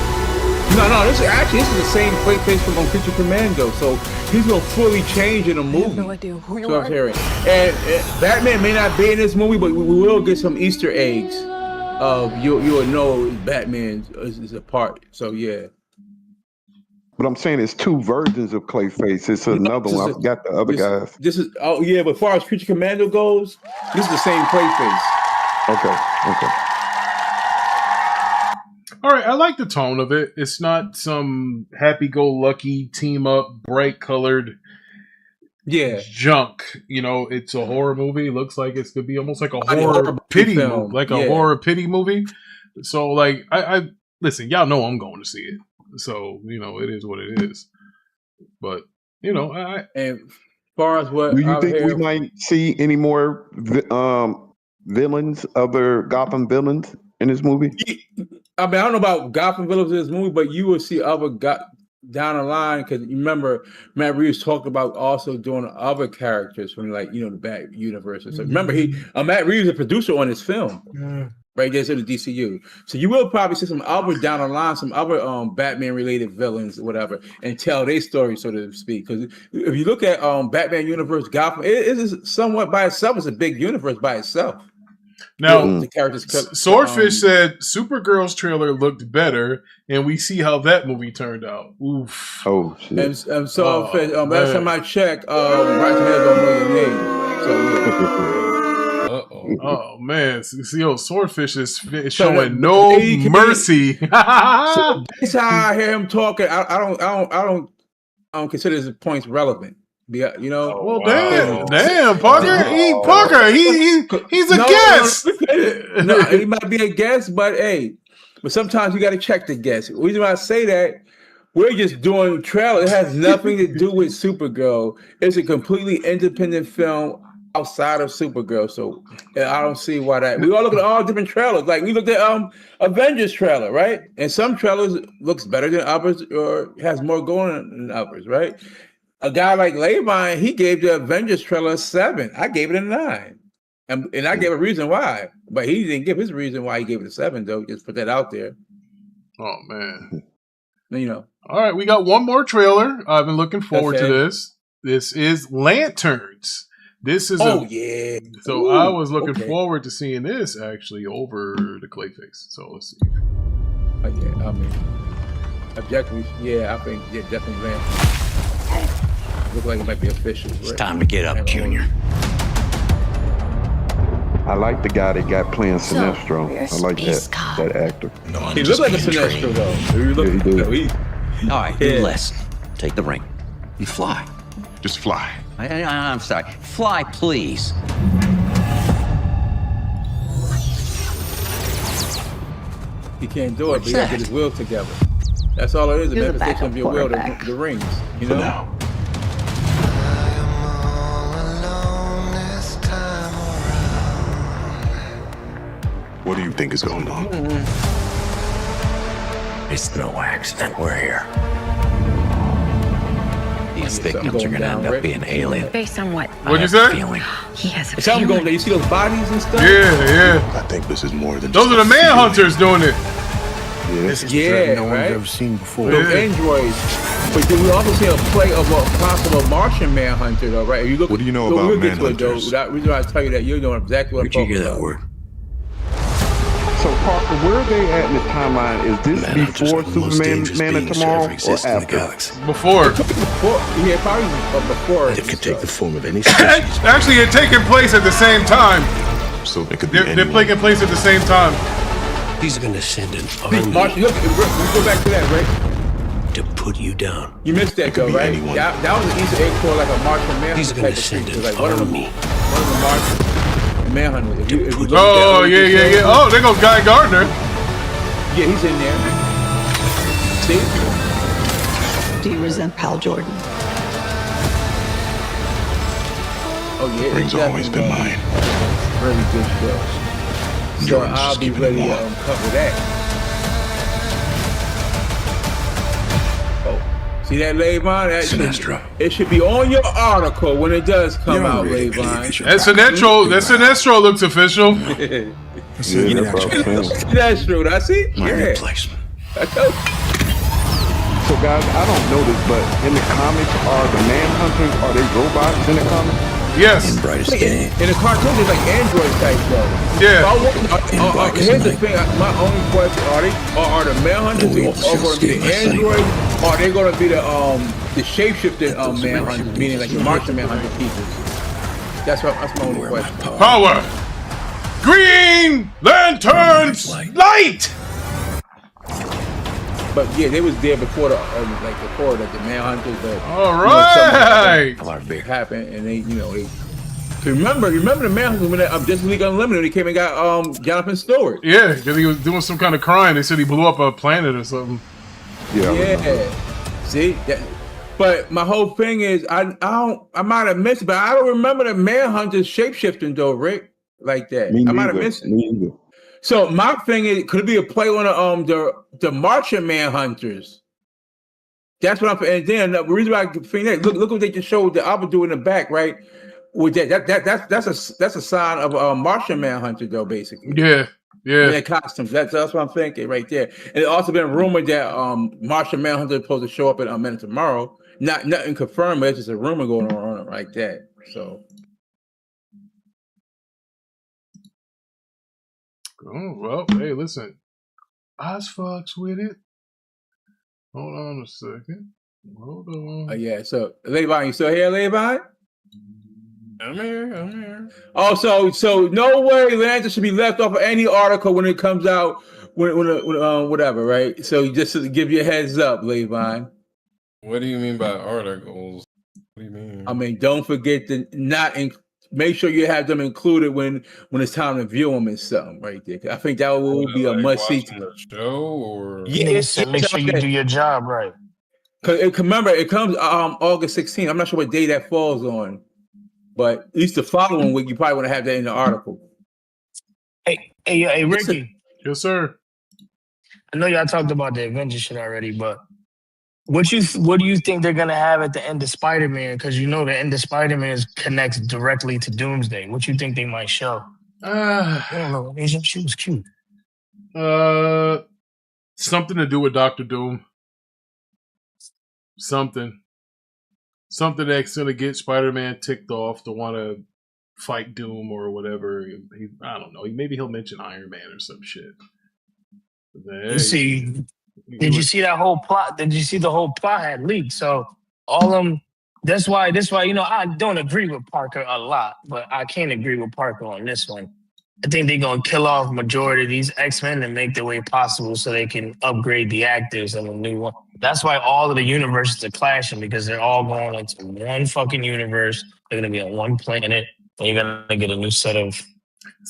No, this is the same Clayface from Creature Commando. So he's gonna fully change in a movie. I have no idea who you So are. I'm hearing. And Batman may not be in this movie, but we will get some Easter eggs. You will know Batman is a part. So yeah. But I'm saying it's two versions of Clayface. It's another one. I forgot the other guys. This is but as far as Creature Commando goes, this is the same Clayface. Okay. All right, I like the tone of it. It's not some happy-go-lucky team-up, bright-colored junk. You know, it's a horror movie. It looks like it's gonna be almost like a horror pity movie, horror pity movie. So, like, I listen. Y'all know I'm going to see it. So, you know, it is what it is. But, you know, and as far as what do you think we might see any more villains, other Gotham villains in this movie? I mean, I don't know about Gotham villains in this movie, but you will see other down the line, because remember Matt Reeves talked about also doing other characters from the Bat universe. So remember, Matt Reeves is a producer on this film. Right there's in the DCU. So you will probably see some other down the line, some other Batman related villains or whatever, and tell their story, so to speak. Because if you look at Batman universe, Gotham, it is somewhat by itself. It's a big universe by itself. Now, the characters. Swordfish said Supergirl's trailer looked better, and we see how that movie turned out. Oof. Oh shit. And Swordfish, last time I checked, Right to Hell don't know your name. So yeah. Oh man, Swordfish is showing no mercy. So that's how I hear him talking. I don't consider his points relevant. Well, damn, Parker. He's a guest. No, he might be a guest, but sometimes you got to check the guest. The reason why I say that, we're just doing trailer. It has nothing to do with Supergirl. It's a completely independent film outside of Supergirl, so I don't see why that. We all look at all different trailers. Like we looked at Avengers trailer, right? And some trailers looks better than others, or has more going on than others, right? A guy like Levine, he gave the Avengers trailer a 7. I gave it a 9, and I gave a reason why, but he didn't give his reason why he gave it a 7, though. Just put that out there. Oh man, All right, we got one more trailer. I've been looking forward to this. This is Lanterns. This is yeah. So I was looking forward to seeing this actually over the Clayface. So let's see. Yeah, I mean, objectively, yeah, I think definitely Lantern. Look like it might be official. It's time to get up, Junior. I like the guy they got playing Sinestro. I like that actor. No, he looks like a Sinestro though. He did. All right, do less. Take the ring. You fly. Just fly. I'm sorry. Fly, please. He can't do it, but he got to get his will together. That's all it is, the manifestation of your will, the rings. You know? Now. What do you think is going on? It's no accident we're here. These victims are going to end up being alien. Based on what? What'd you say? He has a Something going there. You see those bodies and stuff? Yeah. I think this is more than Those are the manhunters doing it. This is no one's ever seen before. Those androids. But then we also see a play of a possible Martian manhunter, though, right? If you look, what do you know about manhunters? That reason I tell you that, you know exactly what I'm talking about. Where'd you hear that word? So Parker, where are they at in the timeline? Is this before Superman Man of Tomorrow or after? Before. Yeah, probably before. It could take the form of any species. Actually, it's taking place at the same time. So it could be They're taking place at the same time. He's going to send an army Martian, look, let's go back to that, right? to put you down. You missed that though, right? That was an Easter egg for like a Martian manhunter. He's going to send an like one of the Martian manhunters. Oh, yeah. Oh, there goes Guy Gardner. Yeah, he's in there. See? Do you resent Pal Jordan? Oh, yeah. Ring's always been mine. Really good show. So I'll be ready to cover that. Oh, see that, Levon? It should be on your article when it does come out, Levon. Sinestro looks official. That's true. I see. My replacement. So guys, I don't know this, but in the comics, are the Manhunters, are they robots in the comics? Yes. In brightest day. In the cartoon, it's like Android type though. Yeah. Here's the thing. My only question: are the Manhunters going to be the androids, or are they going to be the shapeshifted Manhunters, meaning like the Martian Manhunter pieces? That's my only question. Power. Green Lanterns Light. But yeah, they was there before the Manhunters. But all right, something happened, and they remember the Manhunters when Justice League Unlimited, he came and got Jonathan Stewart. Yeah, because he was doing some kind of crime. They said he blew up a planet or something. Yeah. See that. But my whole thing is, I might have missed it, but I don't remember the Manhunters shapeshifting though, Rick, like that. I might have missed it. Me either. So my thing is, could it be a play on the Martian Manhunters? That's what I'm. And then the reason why I think that look what they just showed the Abaddon in the back, right? With that's a sign of a Martian Manhunter though, basically. Yeah. In their costumes. That's what I'm thinking right there. And it's also been rumored that Martian Manhunter is supposed to show up in Men of Tomorrow. Nothing confirmed, but it's just a rumor going on like that. So. Oh, well, hey, listen. Oz fucks with it. Hold on a second. Hold on. Yeah, so, Levi, you still here, Levi? I'm here. Oh, so no way Lanters should be left off of any article when it comes out, when whatever, right? So just to give you a heads up, Levi. What do you mean by articles? What do you mean? I mean, don't forget to make sure you have them included when it's time to view them and something right there. I think that will be a must see. The show or make sure you do your job right. Cause remember, it comes August 16th. I'm not sure what day that falls on, but at least the following week you probably want to have that in the article. Hey, Ricky. Yes, sir. I know y'all talked about the Avengers shit already, but what do you think they're gonna have at the end of Spider-Man? Because the end of Spider-Man connects directly to Doomsday. What you think they might show? I don't know. She was cute. Something to do with Dr. Doom. Something that's gonna get Spider-Man ticked off to want to fight Doom or whatever. I don't know. Maybe he'll mention Iron Man or some shit. You see, did you see that whole plot? Did you see the whole plot had leaked? So all them. That's why. I don't agree with Parker a lot, but I can't agree with Parker on this one. I think they're gonna kill off majority of these X-Men and make their way possible so they can upgrade the actors in a new one. That's why all of the universes are clashing because they're all going into one fucking universe. They're gonna be on one planet, and you're gonna get a new set of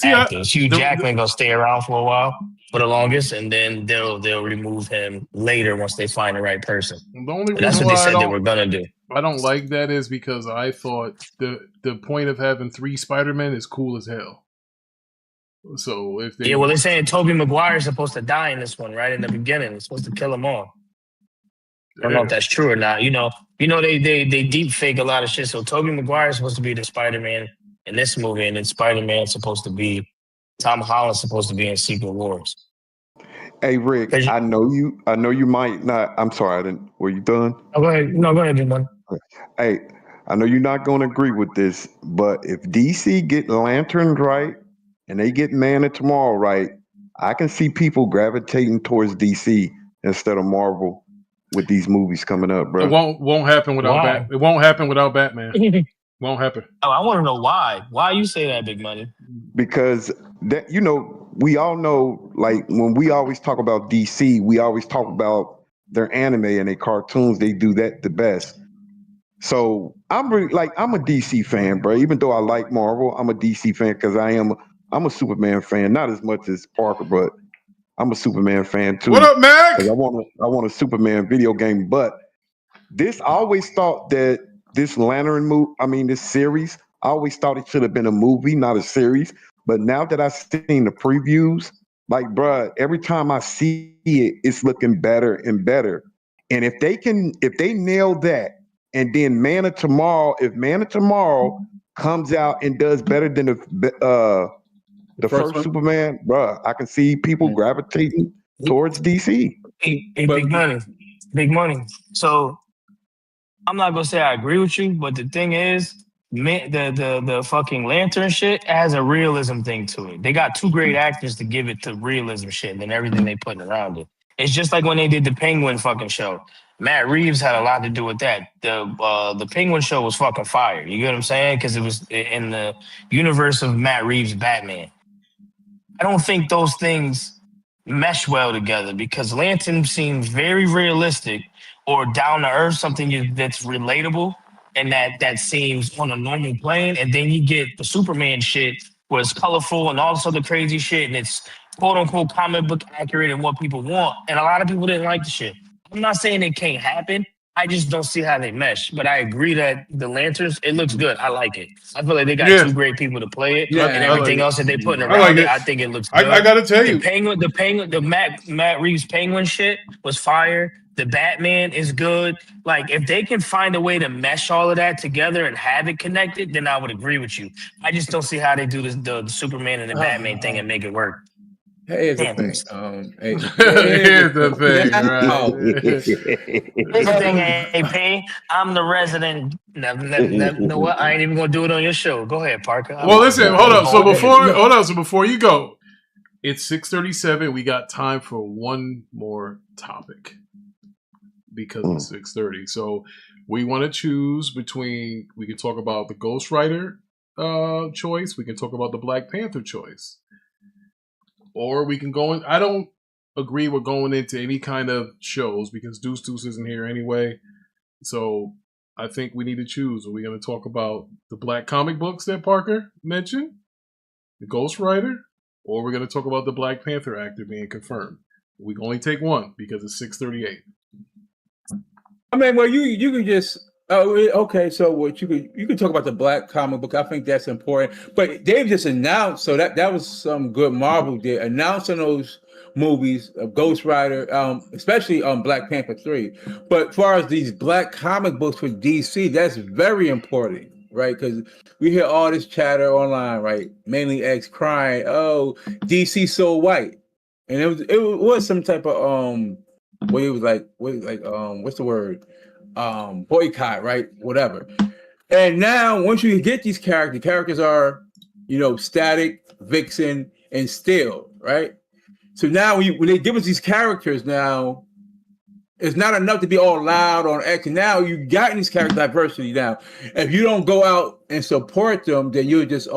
actors. Hugh Jackman gonna stay around for a while, for the longest, and then they'll remove him later once they find the right person. The only That's reason what they why said they were gonna do. I don't like that is because I thought the point of having 3 Spider-Men is cool as hell. So if they they're saying Tobey Maguire is supposed to die in this one, right in the beginning. It's supposed to kill him all. I don't know if that's true or not. They deep fake a lot of shit. So Tobey Maguire is supposed to be the Spider-Man in this movie, and then Spider-Man's supposed to be Tom Holland's supposed to be in Secret Wars. Hey Rick, I know you might not. I'm sorry, I didn't. Were you done? Oh, go ahead. No, go ahead, big man. Hey, I know you're not going to agree with this, but if DC get Lanterns right and they get Man of Tomorrow right, I can see people gravitating towards DC instead of Marvel with these movies coming up, bro. It won't happen without Batman. It won't happen without Batman. Won't happen. Oh, I want to know why. Why you say that, Big Money? Because that we all know, like when we always talk about DC, we always talk about their anime and their cartoons. They do that the best. So I'm a DC fan, bro. Even though I like Marvel, I'm a DC fan because I'm a Superman fan. Not as much as Parker, but I'm a Superman fan too. What up, Mac? I want a Superman video game. But I always thought that this this series, I always thought it should have been a movie, not a series. But now that I've seen the previews, like, bruh, every time I see it, it's looking better and better. And if they nail that, and then if Man of Tomorrow comes out and does better than the first Superman, bruh, I can see people gravitating towards DC. Big money. So I'm not gonna say I agree with you, but the thing is, the fucking Lantern shit has a realism thing to it. They got 2 great actors to give it to realism shit and then everything they putting around it. It's just like when they did the Penguin fucking show. Matt Reeves had a lot to do with that. The Penguin show was fucking fire. You get what I'm saying? Because it was in the universe of Matt Reeves' Batman. I don't think those things mesh well together because Lantern seems very realistic or down to earth, something that's relatable and that seems on a normal plane. And then you get the Superman shit where it's colorful and all this other crazy shit and it's quote unquote comic book accurate and what people want. And a lot of people didn't like the shit. I'm not saying it can't happen. I just don't see how they mesh. But I agree that the Lanterns, it looks good. I like it. I feel like they got 2 great people to play it, and everything else that they putting around it, I think it looks good. I gotta tell you, the Matt Reeves Penguin shit was fire. The Batman is good. Like if they can find a way to mesh all of that together and have it connected, then I would agree with you. I just don't see how they do the Superman and the Batman thing and make it work. Here's the thing. Here's the thing. Here's the thing, AP. I'm the resident. No, what? I ain't even gonna do it on your show. Go ahead, Parker. Well, listen. Hold up. So before you go, it's 6:37. We got time for one more topic because it's 6:30. So we want to choose between. We can talk about the Ghost Rider choice. We can talk about the Black Panther choice. Or we can go in. I don't agree with going into any kind of shows because Deuce isn't here anyway. So I think we need to choose. Are we going to talk about the black comic books that Parker mentioned, the Ghost Rider, or we're going to talk about the Black Panther actor being confirmed? We can only take one because it's 6:38. I mean, well, you can just. Oh, okay. So what you could talk about the black comic book. I think that's important. But Dave just announced, so that was some good Marvel did announcing those movies of Ghost Rider, especially Black Panther 3. But as far as these black comic books for DC, that's very important, right? Because we hear all this chatter online, right? Mainly X crying, "Oh, DC so white," and it was some type of what's the word? Boycott, right? Whatever. And now, once you get these characters are, Static, Vixen, and Steel, right? So now when they give us these characters now, it's not enough to be all loud on action. Now you got these character diversity now. If you don't go out and support them, then you're just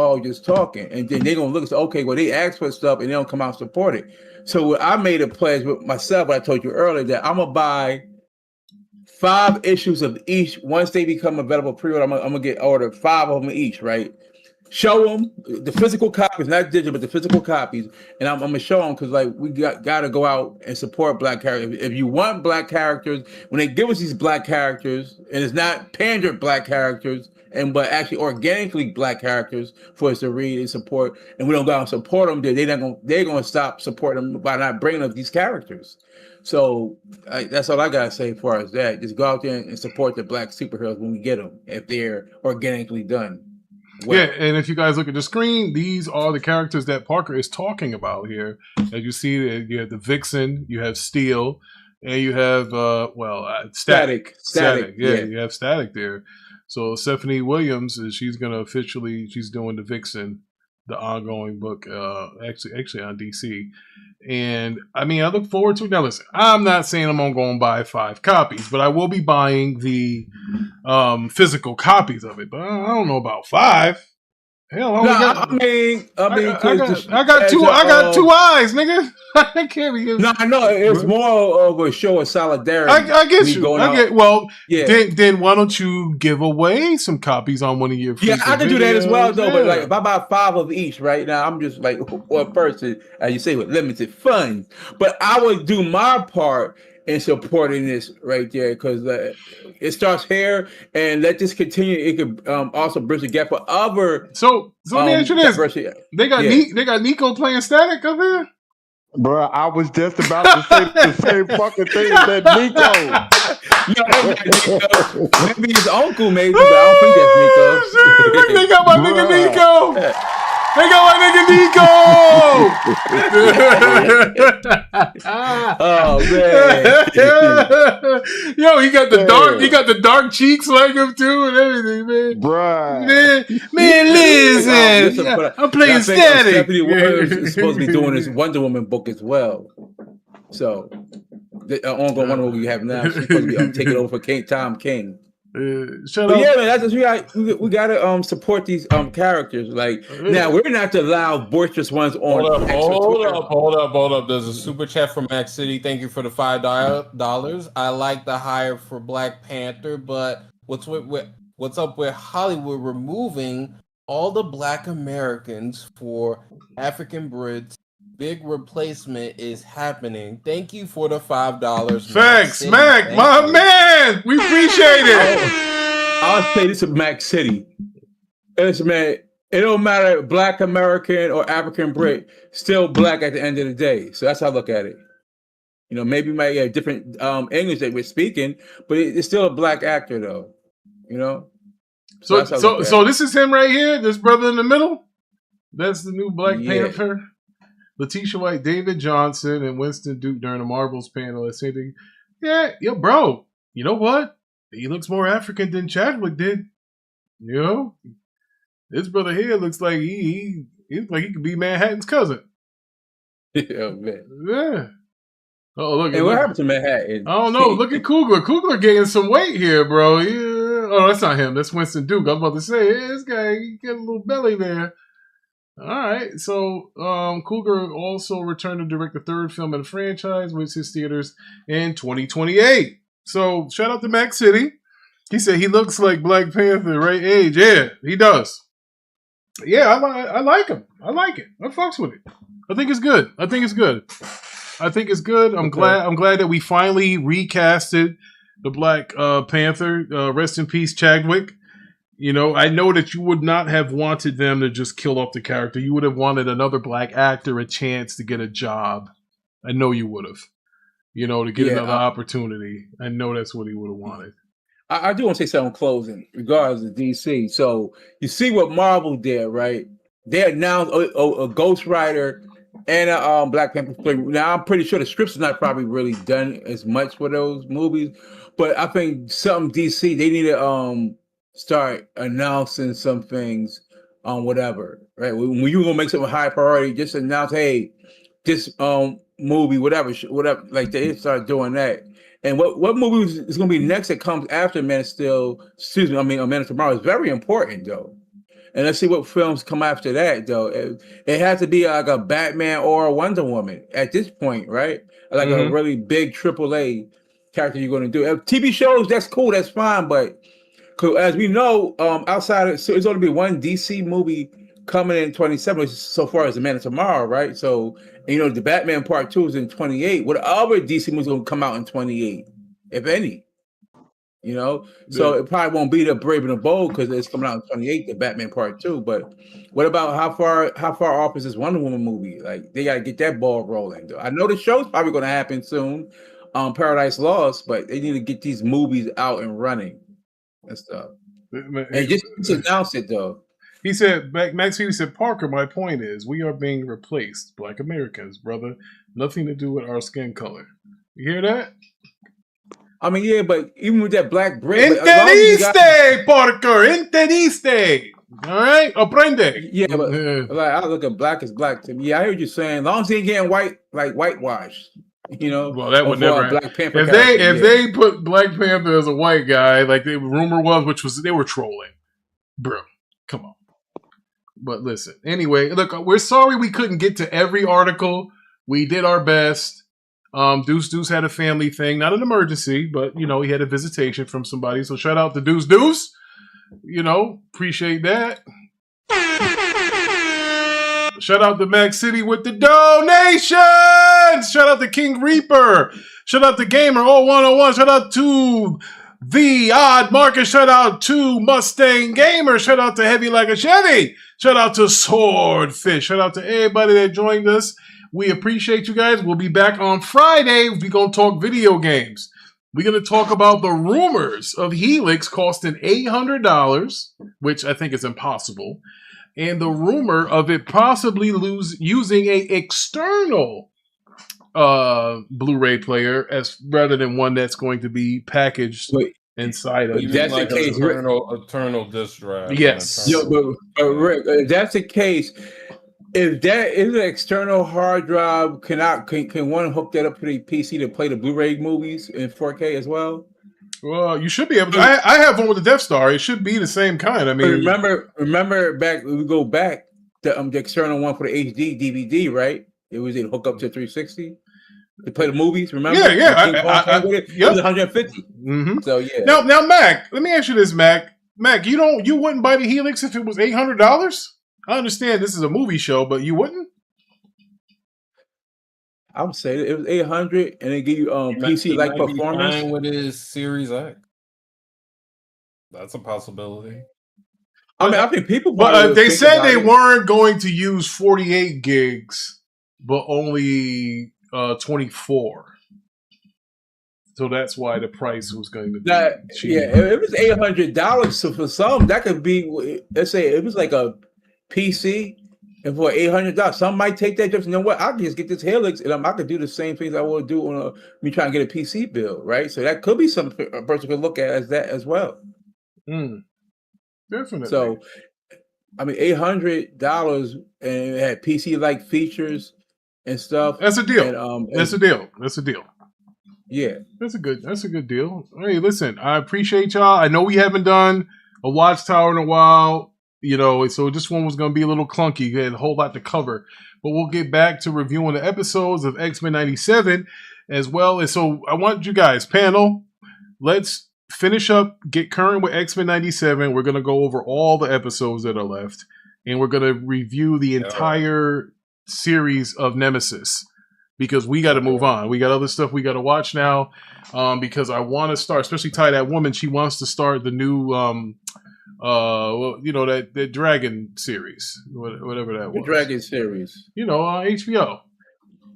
talking. And then they're gonna look and say, okay, well, they ask for stuff and they don't come out and support it. So I made a pledge with myself, I told you earlier, that I'm gonna buy 5 issues of each. Once they become available pre-order, I'm gonna get ordered 5 of them each, right? Show them the physical copies, not digital, but the physical copies, and I'm gonna show them because we got to go out and support black characters. If you want black characters, when they give us these black characters, and it's not pandered black characters, but actually organically black characters for us to read and support, and we don't go out and support them, they're gonna stop supporting them by not bringing us these characters. So that's all I gotta say as far as that. Just go out there and support the black superheroes when we get them, if they're organically done. Well, yeah, and if you guys look at the screen, these are the characters that Parker is talking about here. As you see, you have the Vixen, you have Steel, and you have Static. Yeah, you have Static there. So Stephanie Williams, she's doing the Vixen, the ongoing book, actually on DC. And I mean, I look forward to it. Now, listen, I'm not saying I'm going to go and buy 5 copies, but I will be buying the physical copies of it. But I don't know about 5. Hell, I got 2 eyes, nigga. I can't be. No, I know it's more of a show of solidarity. I get you. Then why don't you give away some copies on one of your? Yeah, I can do that as well, though. But if I buy 5 of each right now, I'm just like one person, as you say, with limited funds. But I would do my part in supporting this right there because it starts here and let this continue. It could also bridge the gap for other. So let me ask you this: they got Nico playing Static up here. Bro, I was just about to say the same fucking thing as that Nico. Maybe his uncle, maybe, but I don't think that's Nico. They got my nigga Nico. They got my nigga Nico. Oh man. Yo, he got the dark cheeks like him too and everything, man. Bruh. Man, listen. I'm playing Static. Stephanie Williams is supposed to be doing this Wonder Woman book as well. So the ongoing Wonder Woman we have now, she's supposed to be taking over for Tom King. Shut up. Yeah, man, that's we gotta support these characters. Like now, we're not the loud, boisterous ones on. Hold up. There's a super chat from Max City. Thank you for the $5. I like the hire for Black Panther, but what's up with Hollywood removing all the Black Americans for African Brits? Big replacement is happening. Thank you for the $5. Thanks, Mac, my man. We appreciate it. I'll say this of Mac City. Listen, man, it don't matter Black American or African Brit, still Black at the end of the day. So that's how I look at it. Maybe you might have different English that we're speaking, but it's still a Black actor, though. So this is him right here, this brother in the middle. That's the new Black Panther. Letitia White, David Johnson, and Winston Duke during the Marvels panel. Bro. You know what? He looks more African than Chadwick did. This brother here looks like he could be Manhattan's cousin. Yeah, man. Yeah. Oh, look. Hey, what happened to Manhattan? I don't know. Look at Coogler. Coogler gaining some weight here, bro. Yeah. Oh, that's not him. That's Winston Duke. I was about to say, this guy, he got a little belly there. All right, so Coogler also returned to direct the 3rd film in the franchise, which hits theaters in 2028. So shout out to Mac City. He said he looks like Black Panther, right age. Yeah, he does. Yeah, I like him. I like it. I fucks with it. I think it's good. I'm glad that we finally recasted the Black Panther. Rest in peace, Chadwick. I know that you would not have wanted them to just kill off the character. You would have wanted another Black actor a chance to get a job. I know you would have. To get another opportunity. I know that's what he would have wanted. I do want to say something in closing, regardless of DC. So you see what Marvel did, right? They announced a Ghost Rider and a Black Panther film. Now I'm pretty sure the scripts are not probably really done as much for those movies, but I think something DC they need to start announcing some things on whatever, right? When you gonna make something high priority, just announce, hey, this movie, whatever, like they start doing that. And what movie is gonna be next that comes after Man of Steel? Excuse me, I mean, Man of Tomorrow is very important though. And let's see what films come after that, though. It has to be like a Batman or a Wonder Woman at this point, right? Like a really big AAA character you're going to do. TV shows, that's cool, that's fine. But as we know, outside of, so it's going to be one DC movie coming in 27 so far as The Man of Tomorrow, right? So, you know, the Batman Part 2 is in 28. What other DC movies going to come out in 28, if any? You know, so it probably won't be the Brave and the Bold because it's coming out in 28, the Batman Part 2. But what about how far off is this Wonder Woman movie? Like they got to get that ball rolling. Though I know the show's probably going to happen soon, Paradise Lost, but they need to get these movies out and running and stuff. And just announce it though. He said, Max Healy said, Parker, my point is we are being replaced. Black Americans, brother. Nothing to do with our skin color. You hear that? I mean, yeah, but even with that black bread. Entendiste, Parker! Entendiste! All right? Aprende. Yeah, but like, I look at black as black to me. Yeah, I hear what you're saying. As long as he ain't getting whitewashed. You know? Well, that would never Black Panther if they put Black Panther as a white guy, like the rumor was, they were trolling. Bro, come on. But listen, anyway, look, we're sorry we couldn't get to every article. We did our best. Deuce had a family thing, not an emergency, but you know, he had a visitation from somebody. So shout out to Deuce. You know, appreciate that. Shout out to Max City with the donations. Shout out to King Reaper. Shout out to Gamer 0101. Shout out to The Odd Market. Shout out to Mustang Gamer. Shout out to Heavy Like a Chevy. Shout out to Swordfish. Shout out to everybody that joined us. We appreciate you guys. We'll be back on Friday. We're going to talk video games. We're going to talk about the rumors of Helix costing $800, which I think is impossible, and the rumor of it possibly using an external Blu-ray player as rather than one that's going to be packaged inside of. That's like the case. Eternal disc drive. Yes. But Rick, if that's the case. If that is an external hard drive, can one hook that up to the PC to play the Blu-ray movies in 4K as well? Well, you should be able to. I have one with the Death Star. It should be the same kind. I mean, remember back we go back the external one for the HD DVD, right? It was hook up to 360 to play the movies. Remember? Yeah. It was 150. Mm-hmm. So yeah. Now, Mac, let me ask you this, Mac. Mac, you wouldn't buy the Helix if it was $800? I understand this is a movie show, but you wouldn't? I would say it was 800 and they give you PC like performance with his Series X. That's a possibility. I think people. But they said they weren't going to use 48 gigs, but only 24. So that's why the price was going to be cheap. Yeah, it was $800. So for some, that could be. Let's say it was like a PC, and for $800, some might take that. Just, you know what? I can just get this Helix, and I could do the same things I would do on me trying to get a PC build, right? So that could be something a person could look at as that as well. Definitely. So, I mean, $800 and it had PC like features and stuff. That's a deal. And, that's a deal. That's a deal. Yeah, that's a good deal. Hey, listen, I appreciate y'all. I know we haven't done a Watchtower in a while. You know, so this one was going to be a little clunky. You had a whole lot to cover. But we'll get back to reviewing the episodes of X-Men 97 as well. And so I want you guys, panel, let's finish up, get current with X-Men 97. We're going to go over all the episodes that are left. And we're going to review the entire series of Nemesis. Because we got to move on. We got other stuff we got to watch now. Because I want to start, especially Ty, that woman, she wants to start the new... that Dragon series, whatever that was. The Dragon series. HBO.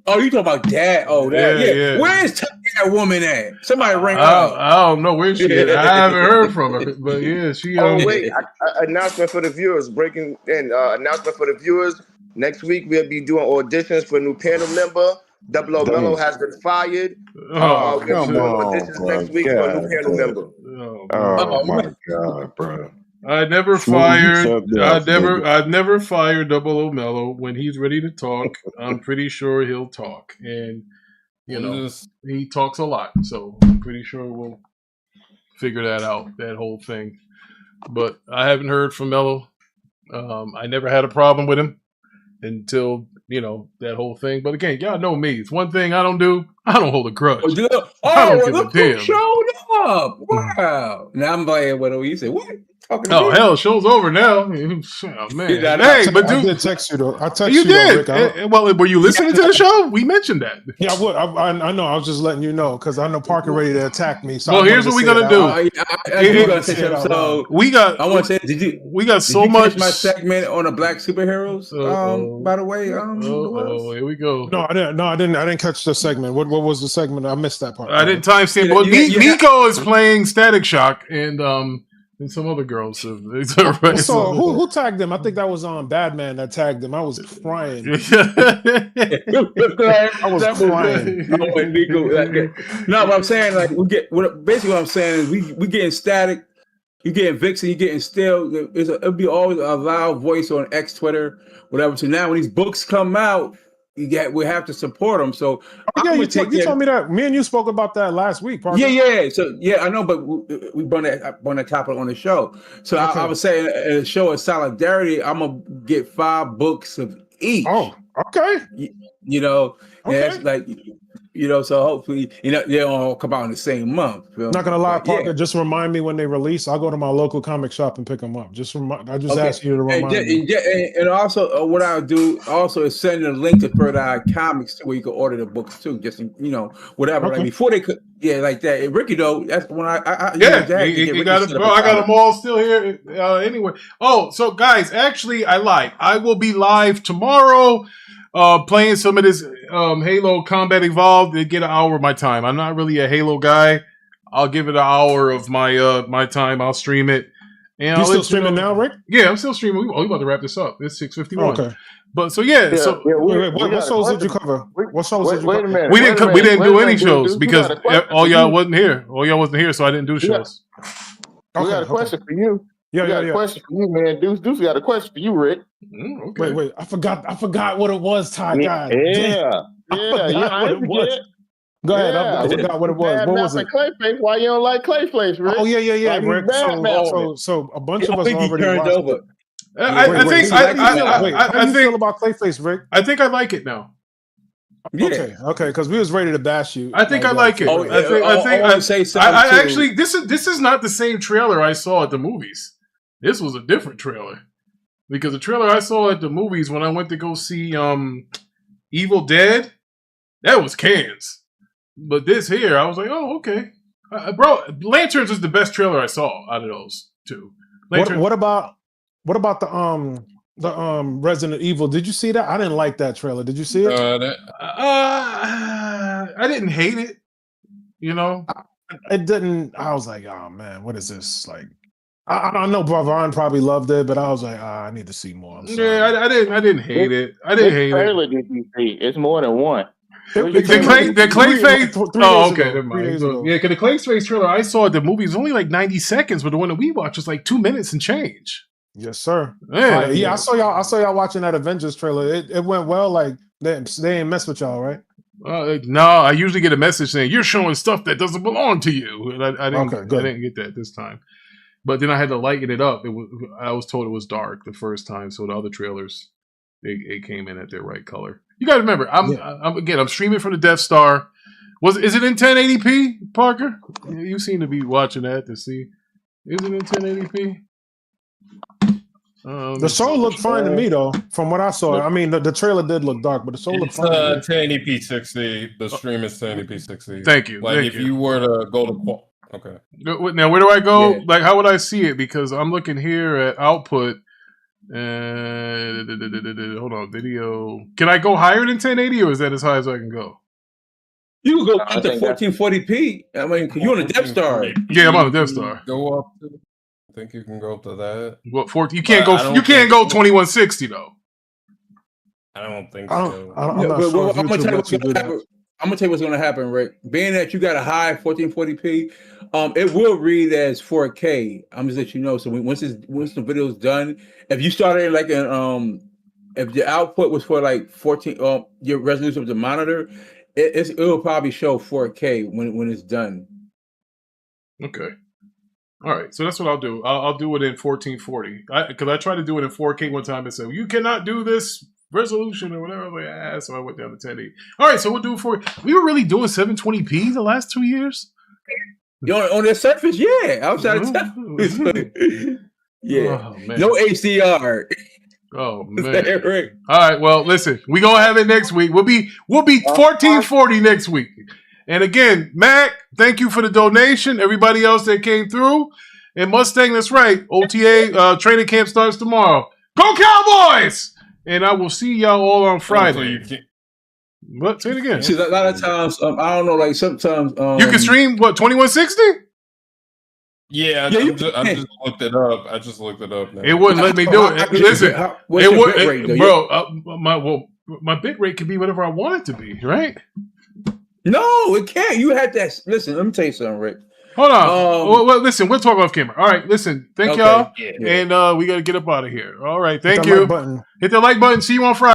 Oh, you talking about that? Oh, that. Yeah. Where is that woman at? Somebody ring up. I don't know where she is. I haven't heard from her, but yeah, she. Wait! Announcement for the viewers. Breaking in. Announcement for the viewers. Next week we'll be doing auditions for a new panel member. Double O Mello has been fired. Oh, we'll be doing auditions next week for a new panel member. Oh my God, bro! I never fired. I'd never fire Double O Mello. When he's ready to talk, I'm pretty sure he'll talk, and he talks a lot, so I'm pretty sure we'll figure that out. That whole thing, but I haven't heard from Mello. I never had a problem with him until that whole thing. But again, y'all know me. It's one thing I don't do. I don't hold a grudge. I don't give a damn. Showed up. Wow. Now I'm like, what do you say? What? Oh hell, show's over now. Oh, man. Hey, but dude, I did text you though. I texted you you did. Though, Rick. Well, were you listening to the show? We mentioned that. Yeah, I would. I know. I was just letting you know because I know Parker ready to attack me. So well, here's what we're gonna do. We got. I want to say, we got so much. My segment on the black superheroes. By the way, here we go. No, I didn't. I didn't catch the segment. What was the segment? I missed that part. I didn't timestamp. But Nico is playing Static Shock and some other girls. So who tagged him? I think that was Badman that tagged him. I was crying. I was crying. No, but I'm saying basically what I'm saying is we getting Static, you getting Vixen, you getting Still. It'll be always a loud voice on X, Twitter, whatever. So now when these books come out, we have to support them. So you told me that. Me and you spoke about that last week, Parker. Yeah. So I know, but we brought that topic on the show. So I was saying a show of solidarity. I'm gonna get 5 books of each. Oh, okay. That's like. So hopefully, they all come out in the same month. Not gonna lie, Parker. Just remind me when they release. I'll go to my local comic shop and pick them up. I just ask you to remind me. And also, what I'll do also is send a link to Third Eye Comics to where you can order the books too. Just whatever. Okay. Like before they could, like that. And Ricky though, that's when I got it. I got them all still here. Anyway. Oh, so guys, actually, I lied. I will be live tomorrow. Playing some of this Halo Combat Evolved. They get an hour of my time. I'm not really a Halo guy. I'll give it an hour of my time. I'll stream it. And you still streaming now, Rick? Yeah, I'm still streaming. We're about to wrap this up. It's 6:51. Okay. But so what shows did you cover? What shows did you cover? Wait a minute. We didn't do any shows because all y'all wasn't here. So I didn't do shows. We got a question for you. Yeah. A question for you, man. Deuce got a question for you, Rick. Okay. Wait. I forgot what it was, Ty. God. Yeah. I forget. Go ahead. I forgot what it was. What was it? Clayface. Why you don't like Clayface, Rick? Oh yeah, Rick. So a bunch of us already watched it. I think. How do you feel about Clayface, Rick? I think I like it now. Yeah. Okay, because we was ready to bash you. I think I like it. I actually this is not the same trailer I saw at the movies. This was a different trailer. Because the trailer I saw at the movies when I went to go see Evil Dead, that was cans. But this here, I was like, oh, okay. Bro, Lanterns is the best trailer I saw out of those two. What about the Resident Evil? Did you see that? I didn't like that trailer. Did you see it? I didn't hate it. It didn't. I was like, oh man, what is this? Like, I know Bravon probably loved it, but I was like, I need to see more. Yeah, I didn't hate it. I didn't hate it. Did you see? It's more than one. The Clayface. Oh, okay, never mind. Yeah, because the Clayface trailer I saw at the movie was only like 90 seconds, but the one that we watched was like 2 minutes and change. Yes, sir. Yeah, I saw y'all watching that Avengers trailer. It went well. Like they ain't mess with y'all, right? No, I usually get a message saying you're showing stuff that doesn't belong to you, and I didn't. Okay, good. I didn't get that this time. But then I had to lighten it up. I was told it was dark the first time, so the other trailers they came in at their right color. You got to remember, I'm streaming from the Death Star. Is it in 1080p, Parker? You seem to be watching that to see. Is it in 1080p? The show looked fine to me, though, from what I saw. I mean, the trailer did look dark, but the show looked fine. 1080p 60. The stream is 1080p 60. Thank you. Like, if you were to go to... Okay. Now, where do I go? Yeah. Like, how would I see it? Because I'm looking here at output. Hold on, video. Can I go higher than 1080, or is that as high as I can go? You can go up to 1440p. I mean, you're on the Death Star. Yeah, I'm on the Death Star. Go up to... I think you can go up to that. What 14? You can't go. You can't go 2160 though. I don't think so. I'm gonna tell you what's going to happen, Rick. Being that you got a high 1440p, It will read as 4K. I'm just let you know. So once the video's done, if you started like if the output was for like 14, your resolution of the monitor, it will probably show 4K when it's done. Okay. All right, so that's what I'll do. I'll do it in 1440 because I tried to do it in 4K one time and said you cannot do this resolution or whatever. I was like, so I went down to 1080. All right, so we'll do it for. We were really doing 720p the last 2 years. On the surface, yeah. Outside of town, yeah. Oh, man. No HDR. Oh man! Right. All right, well, listen, we gonna have it next week. We'll be 1440 next week. And again, Mac, thank you for the donation. Everybody else that came through. And Mustang, that's right. OTA training camp starts tomorrow. Go Cowboys! And I will see y'all all on Friday. What? Say it again. See, a lot of times, I don't know, like sometimes... you can stream, what, 2160? Yeah, I just looked it up. I just looked it up now. It wouldn't let me do it. Listen, my bit rate can be whatever I want it to be, right? No, it can't. You had that. Listen, let me tell you something, Rick. Hold on. Well, listen, we'll talk off camera. All right, listen. Thank y'all. Yeah. And we got to get up out of here. All right, thank you. Hit the like button. See you on Friday.